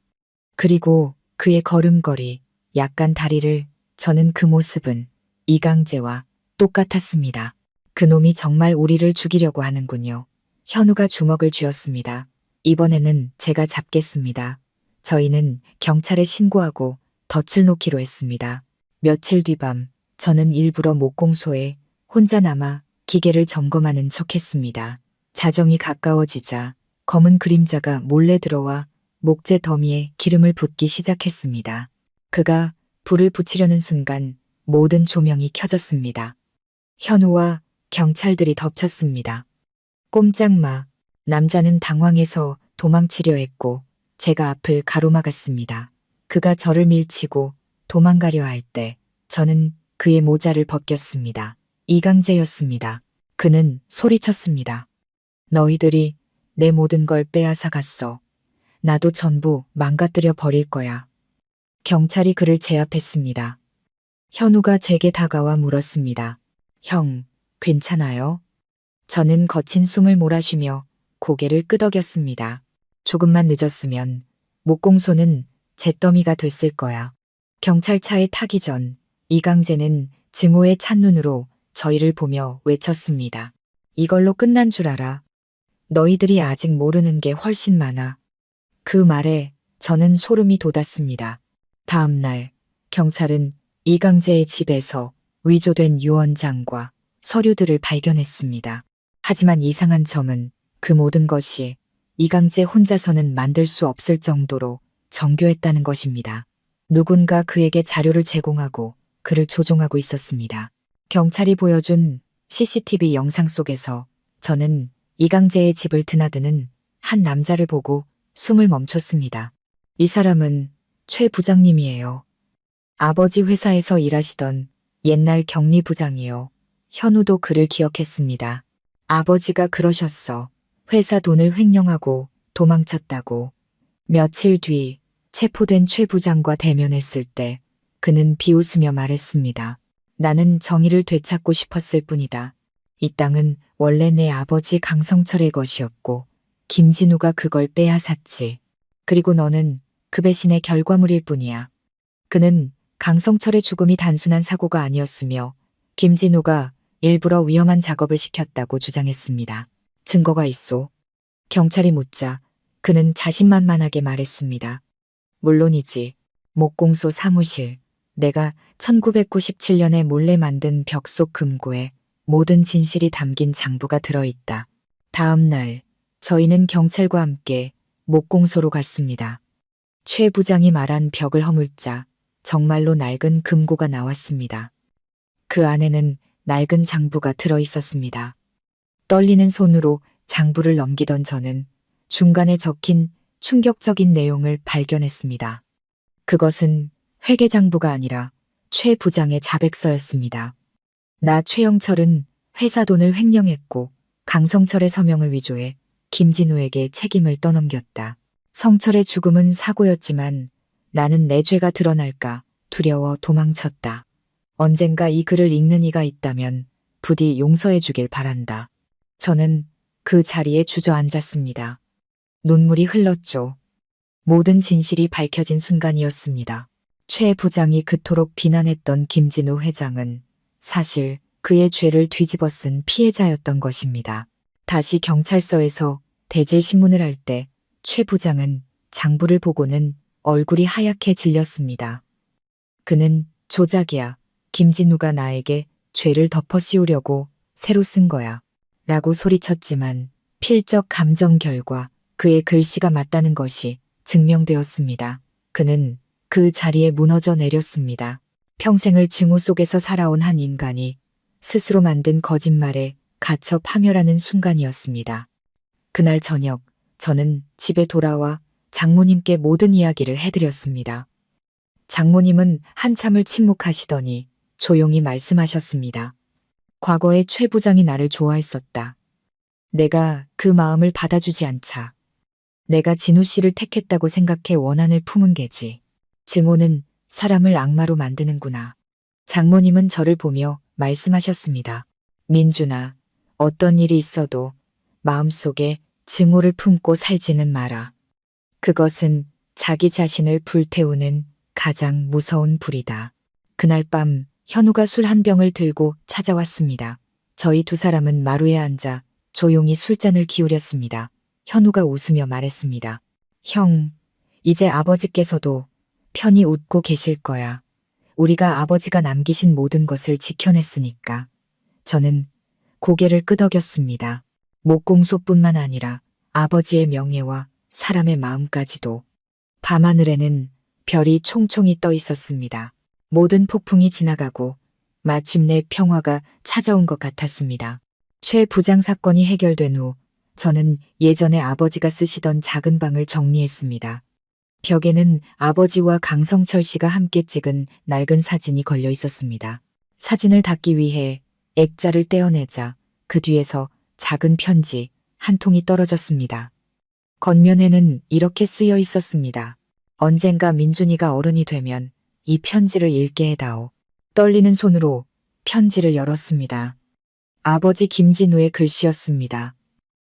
그리고 그의 걸음걸이, 약간 다리를 저는 그 모습은 이강재와 똑같았습니다. 그놈이 정말 우리를 죽이려고 하는군요. 현우가 주먹을 쥐었습니다. 이번에는 제가 잡겠습니다. 저희는 경찰에 신고하고 덫을 놓기로 했습니다. 며칠 뒤밤 저는 일부러 목공소에 혼자 남아 기계를 점검하는 척했습니다. 자정이 가까워지자 검은 그림자가 몰래 들어와 목재 더미에 기름을 붓기 시작했습니다. 그가 불을 붙이려는 순간 모든 조명이 켜졌습니다. 현우와 경찰들이 덮쳤습니다. 꼼짝마. 남자는 당황해서 도망치려 했고 제가 앞을 가로막았습니다. 그가 저를 밀치고 도망가려 할 때 저는 그의 모자를 벗겼습니다. 이강재였습니다. 그는 소리쳤습니다. 너희들이 내 모든 걸 빼앗아 갔어. 나도 전부 망가뜨려 버릴 거야. 경찰이 그를 제압했습니다. 현우가 제게 다가와 물었습니다. 형, 괜찮아요? 저는 거친 숨을 몰아쉬며 고개를 끄덕였습니다. 조금만 늦었으면 목공소는 잿더미가 됐을 거야. 경찰차에 타기 전 이강재는 증오의 찬눈으로 저희를 보며 외쳤습니다. 이걸로 끝난 줄 알아. 너희들이 아직 모르는 게 훨씬 많아. 그 말에 저는 소름이 돋았습니다. 다음 날 경찰은 이강재의 집에서 위조된 유언장과 서류들을 발견했습니다. 하지만 이상한 점은 그 모든 것이 이강재 혼자서는 만들 수 없을 정도로 정교했다는 것입니다. 누군가 그에게 자료를 제공하고 그를 조종하고 있었습니다. 경찰이 보여준 CCTV 영상 속에서 저는 이강재의 집을 드나드는 한 남자를 보고 숨을 멈췄습니다. 이 사람은 최 부장님이에요. 아버지 회사에서 일하시던 옛날 격리부장이요. 현우도 그를 기억했습니다. 아버지가 그러셨어. 회사 돈을 횡령하고 도망쳤다고. 며칠 뒤 체포된 최 부장과 대면했을 때 그는 비웃으며 말했습니다. 나는 정의를 되찾고 싶었을 뿐이다. 이 땅은 원래 내 아버지 강성철의 것이었고 김진우가 그걸 빼앗았지. 그리고 너는 그 배신의 결과물일 뿐이야. 그는 강성철의 죽음이 단순한 사고가 아니었으며 김진우가 일부러 위험한 작업을 시켰다고 주장했습니다. 증거가 있소? 경찰이 묻자 그는 자신만만하게 말했습니다. 물론이지. 목공소 사무실. 내가 1997년에 몰래 만든 벽 속 금고에 모든 진실이 담긴 장부가 들어있다. 다음 날 저희는 경찰과 함께 목공소로 갔습니다. 최 부장이 말한 벽을 허물자 정말로 낡은 금고가 나왔습니다. 그 안에는 낡은 장부가 들어있었습니다. 떨리는 손으로 장부를 넘기던 저는 중간에 적힌 충격적인 내용을 발견했습니다. 그것은 회계장부가 아니라 최 부장의 자백서였습니다. 나 최영철은 회사 돈을 횡령했고 강성철의 서명을 위조해 김진우에게 책임을 떠넘겼다. 성철의 죽음은 사고였지만 나는 내 죄가 드러날까 두려워 도망쳤다. 언젠가 이 글을 읽는 이가 있다면 부디 용서해 주길 바란다. 저는 그 자리에 주저앉았습니다. 눈물이 흘렀죠. 모든 진실이 밝혀진 순간이었습니다. 최 부장이 그토록 비난했던 김진우 회장은 사실 그의 죄를 뒤집어 쓴 피해자였던 것입니다. 다시 경찰서에서 대질 신문을 할 때 최 부장은 장부를 보고는 얼굴이 하얗게 질렸습니다. 그는 조작이야. 김진우가 나에게 죄를 덮어 씌우려고 새로 쓴 거야. 라고 소리쳤지만 필적 감정 결과 그의 글씨가 맞다는 것이 증명되었습니다. 그는 그 자리에 무너져 내렸습니다. 평생을 증오 속에서 살아온 한 인간이 스스로 만든 거짓말에 갇혀 파멸하는 순간이었습니다. 그날 저녁 저는 집에 돌아와 장모님께 모든 이야기를 해드렸습니다. 장모님은 한참을 침묵하시더니 조용히 말씀하셨습니다. 과거에 최 부장이 나를 좋아했었다. 내가 그 마음을 받아주지 않자. 내가 진우 씨를 택했다고 생각해 원한을 품은 게지. 증오는 사람을 악마로 만드는구나. 장모님은 저를 보며 말씀하셨습니다. 민준아, 어떤 일이 있어도 마음속에 증오를 품고 살지는 마라. 그것은 자기 자신을 불태우는 가장 무서운 불이다. 그날 밤 현우가 술 한 병을 들고 찾아왔습니다. 저희 두 사람은 마루에 앉아 조용히 술잔을 기울였습니다. 현우가 웃으며 말했습니다. 형, 이제 아버지께서도 편히 웃고 계실 거야. 우리가 아버지가 남기신 모든 것을 지켜냈으니까. 저는 고개를 끄덕였습니다. 목공소뿐만 아니라 아버지의 명예와 사람의 마음까지도. 밤하늘에는 별이 총총히 떠 있었습니다. 모든 폭풍이 지나가고 마침내 평화가 찾아온 것 같았습니다. 최 부장 사건이 해결된 후 저는 예전에 아버지가 쓰시던 작은 방을 정리했습니다. 벽에는 아버지와 강성철 씨가 함께 찍은 낡은 사진이 걸려 있었습니다. 사진을 닫기 위해 액자를 떼어내자 그 뒤에서 작은 편지 한 통이 떨어졌습니다. 겉면에는 이렇게 쓰여 있었습니다. 언젠가 민준이가 어른이 되면 이 편지를 읽게 해다오. 떨리는 손으로 편지를 열었습니다. 아버지 김진우의 글씨였습니다.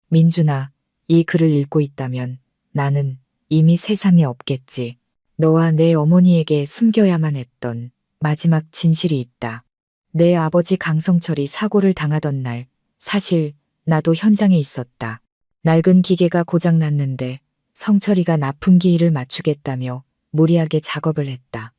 민준아, 이 글을 읽고 있다면 나는 이미 세상에 없겠지. 너와 내 어머니에게 숨겨야만 했던 마지막 진실이 있다. 내 아버지 강성철이 사고를 당하던 날, 사실 나도 현장에 있었다. 낡은 기계가 고장났는데 성철이가 납품기일을 맞추겠다며 무리하게 작업을 했다.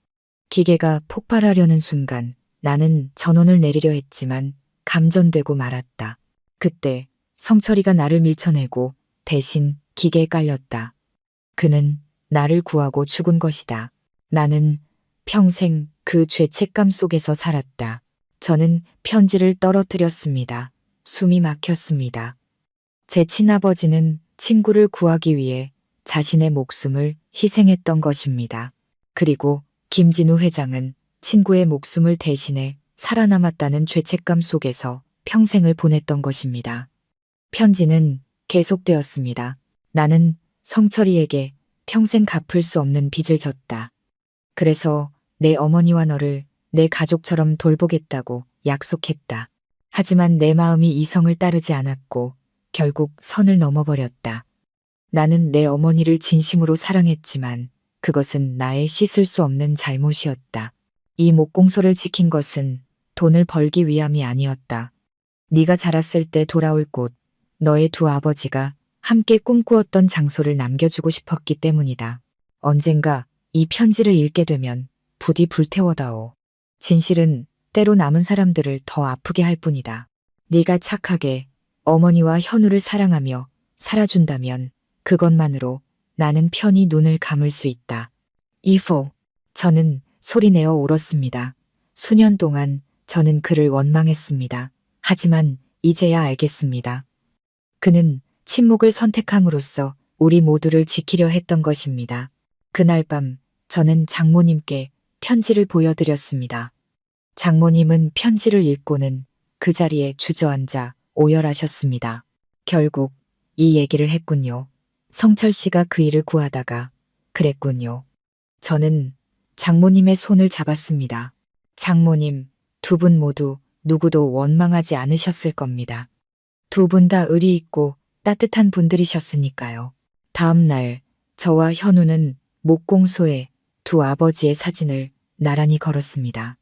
기계가 폭발하려는 순간 나는 전원을 내리려 했지만 감전되고 말았다. 그때 성철이가 나를 밀쳐내고 대신 기계에 깔렸다. 그는 나를 구하고 죽은 것이다. 나는 평생 그 죄책감 속에서 살았다. 저는 편지를 떨어뜨렸습니다. 숨이 막혔습니다. 제 친아버지는 친구를 구하기 위해 자신의 목숨을 희생했던 것입니다. 그리고 김진우 회장은 친구의 목숨을 대신해 살아남았다는 죄책감 속에서 평생을 보냈던 것입니다. 편지는 계속되었습니다. 나는 성철이에게 평생 갚을 수 없는 빚을 졌다. 그래서 내 어머니와 너를 내 가족처럼 돌보겠다고 약속했다. 하지만 내 마음이 이성을 따르지 않았고 결국 선을 넘어버렸다. 나는 내 어머니를 진심으로 사랑했지만 그것은 나의 씻을 수 없는 잘못이었다. 이 목공소를 지킨 것은 돈을 벌기 위함이 아니었다. 네가 자랐을 때 돌아올 곳, 너의 두 아버지가 함께 꿈꾸었던 장소를 남겨주고 싶었기 때문이다. 언젠가 이 편지를 읽게 되면 부디 불태워다오. 진실은 때로 남은 사람들을 더 아프게 할 뿐이다. 네가 착하게 어머니와 현우를 사랑하며 살아준다면 그것만으로 나는 편히 눈을 감을 수 있다. 이포. 저는 소리내어 울었습니다. 수년 동안 저는 그를 원망했습니다. 하지만 이제야 알겠습니다. 그는 침묵을 선택함으로써 우리 모두를 지키려 했던 것입니다. 그날 밤 저는 장모님께 편지를 보여드렸습니다. 장모님은 편지를 읽고는 그 자리에 주저앉아 오열하셨습니다. 결국 이 얘기를 했군요. 성철 씨가 그 일을 구하다가 그랬군요. 저는 장모님의 손을 잡았습니다. 장모님, 두 분 모두 누구도 원망하지 않으셨을 겁니다. 두 분 다 의리 있고 따뜻한 분들이셨으니까요. 다음 날 저와 현우는 목공소에 두 아버지의 사진을 나란히 걸었습니다.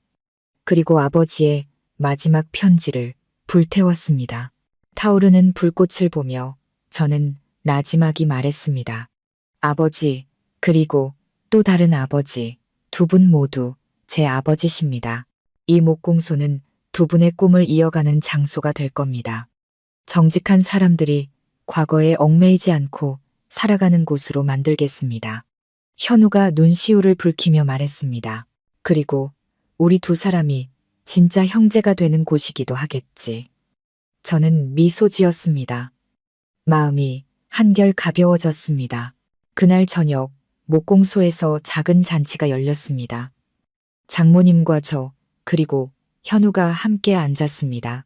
그리고 아버지의 마지막 편지를 불태웠습니다. 타오르는 불꽃을 보며 저는 나지막이 말했습니다. 아버지, 그리고 또 다른 아버지, 두 분 모두 제 아버지십니다. 이 목공소는 두 분의 꿈을 이어가는 장소가 될 겁니다. 정직한 사람들이 과거에 얽매이지 않고 살아가는 곳으로 만들겠습니다. 현우가 눈시울을 붉히며 말했습니다. 그리고 우리 두 사람이 진짜 형제가 되는 곳이기도 하겠지. 저는 미소 지었습니다. 마음이 한결 가벼워졌습니다. 그날 저녁 목공소에서 작은 잔치가 열렸습니다. 장모님과 저 그리고 현우가 함께 앉았습니다.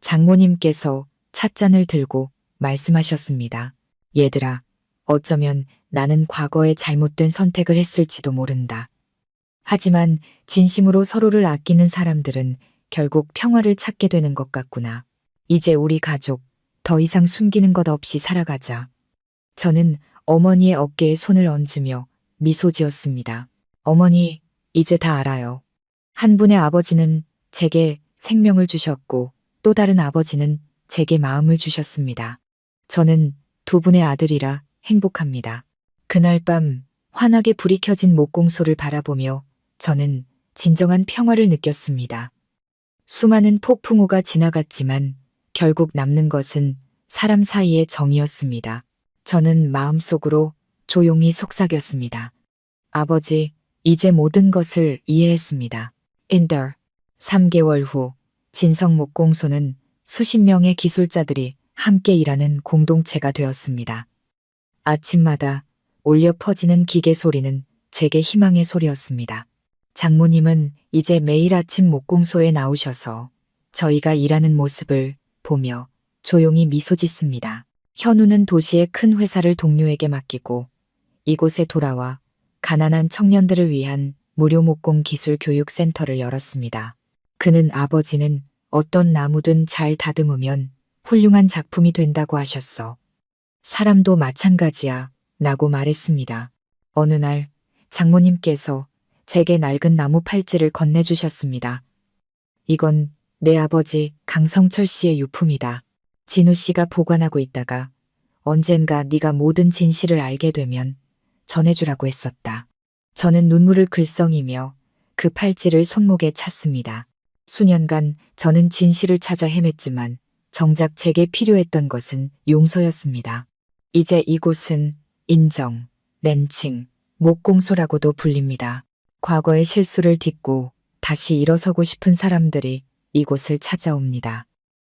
장모님께서 찻잔을 들고 말씀하셨습니다. 얘들아, 어쩌면 나는 과거에 잘못된 선택을 했을지도 모른다. 하지만 진심으로 서로를 아끼는 사람들은 결국 평화를 찾게 되는 것 같구나. 이제 우리 가족 더 이상 숨기는 것 없이 살아가자. 저는 어머니의 어깨에 손을 얹으며 미소 지었습니다. 어머니, 이제 다 알아요. 한 분의 아버지는 제게 생명을 주셨고 또 다른 아버지는 제게 마음을 주셨습니다. 저는 두 분의 아들이라 행복합니다. 그날 밤 환하게 불이 켜진 목공소를 바라보며 저는 진정한 평화를 느꼈습니다. 수많은 폭풍우가 지나갔지만 결국 남는 것은 사람 사이의 정이었습니다. 저는 마음속으로 조용히 속삭였습니다. 아버지, 이제 모든 것을 이해했습니다. 인더 3개월 후 진성목공소는 수십 명의 기술자들이 함께 일하는 공동체가 되었습니다. 아침마다 울려 퍼지는 기계 소리는 제게 희망의 소리였습니다. 장모님은 이제 매일 아침 목공소에 나오셔서 저희가 일하는 모습을 보며 조용히 미소 짓습니다. 현우는 도시의 큰 회사를 동료에게 맡기고 이곳에 돌아와 가난한 청년들을 위한 무료 목공 기술 교육 센터를 열었습니다. 그는 아버지는 어떤 나무든 잘 다듬으면 훌륭한 작품이 된다고 하셨어. 사람도 마찬가지야 라고 말했습니다. 어느 날 장모님께서 제게 낡은 나무 팔찌를 건네주셨습니다. 이건 내 아버지 강성철 씨의 유품이다. 진우 씨가 보관하고 있다가 언젠가 네가 모든 진실을 알게 되면 전해주라고 했었다. 저는 눈물을 글썽이며 그 팔찌를 손목에 찼습니다. 수년간 저는 진실을 찾아 헤맸지만 정작 제게 필요했던 것은 용서였습니다. 이제 이곳은 인정, 렌칭, 목공소라고도 불립니다. 과거의 실수를 딛고 다시 일어서고 싶은 사람들이 이곳을 찾아옵니다.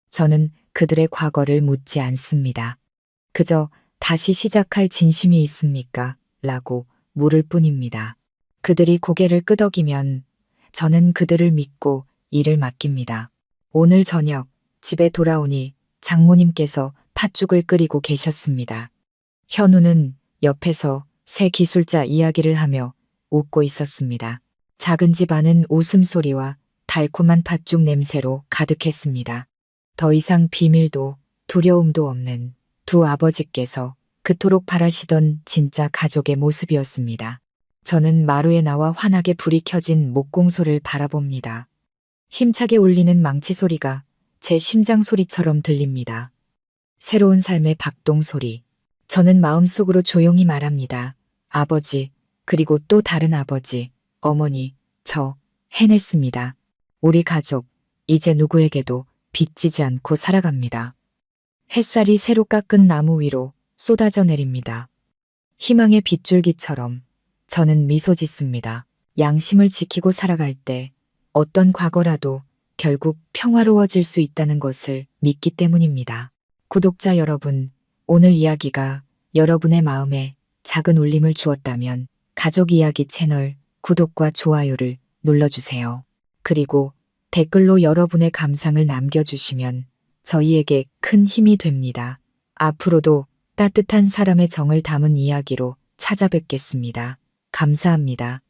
저는 그들의 과거를 묻지 않습니다. 그저 다시 시작할 진심이 있습니까? 라고 물을 뿐입니다. 그들이 고개를 끄덕이면 저는 그들을 믿고 일을 맡깁니다. 오늘 저녁 집에 돌아오니 장모님께서 팥죽을 끓이고 계셨습니다. 현우는 옆에서 새 기술자 이야기를 하며 웃고 있었습니다. 작은 집안은 웃음소리와 달콤한 팥죽 냄새로 가득했습니다. 더 이상 비밀도 두려움도 없는 두 아버지께서 그토록 바라시던 진짜 가족의 모습이었습니다. 저는 마루에 나와 환하게 불이 켜진 목공소를 바라봅니다. 힘차게 울리는 망치 소리가 제 심장 소리처럼 들립니다. 새로운 삶의 박동 소리. 저는 마음속으로 조용히 말합니다. 아버지, 그리고 또 다른 아버지, 어머니, 저 해냈습니다. 우리 가족, 이제 누구에게도 빚지지 않고 살아갑니다. 햇살이 새로 깎은 나무 위로 쏟아져 내립니다. 희망의 빗줄기처럼 저는 미소 짓습니다. 양심을 지키고 살아갈 때 어떤 과거라도 결국 평화로워질 수 있다는 것을 믿기 때문입니다. 구독자 여러분, 오늘 이야기가 여러분의 마음에 작은 울림을 주었다면 가족 이야기 채널 구독과 좋아요를 눌러주세요. 그리고 댓글로 여러분의 감상을 남겨주시면 저희에게 큰 힘이 됩니다. 앞으로도 따뜻한 사람의 정을 담은 이야기로 찾아뵙겠습니다. 감사합니다.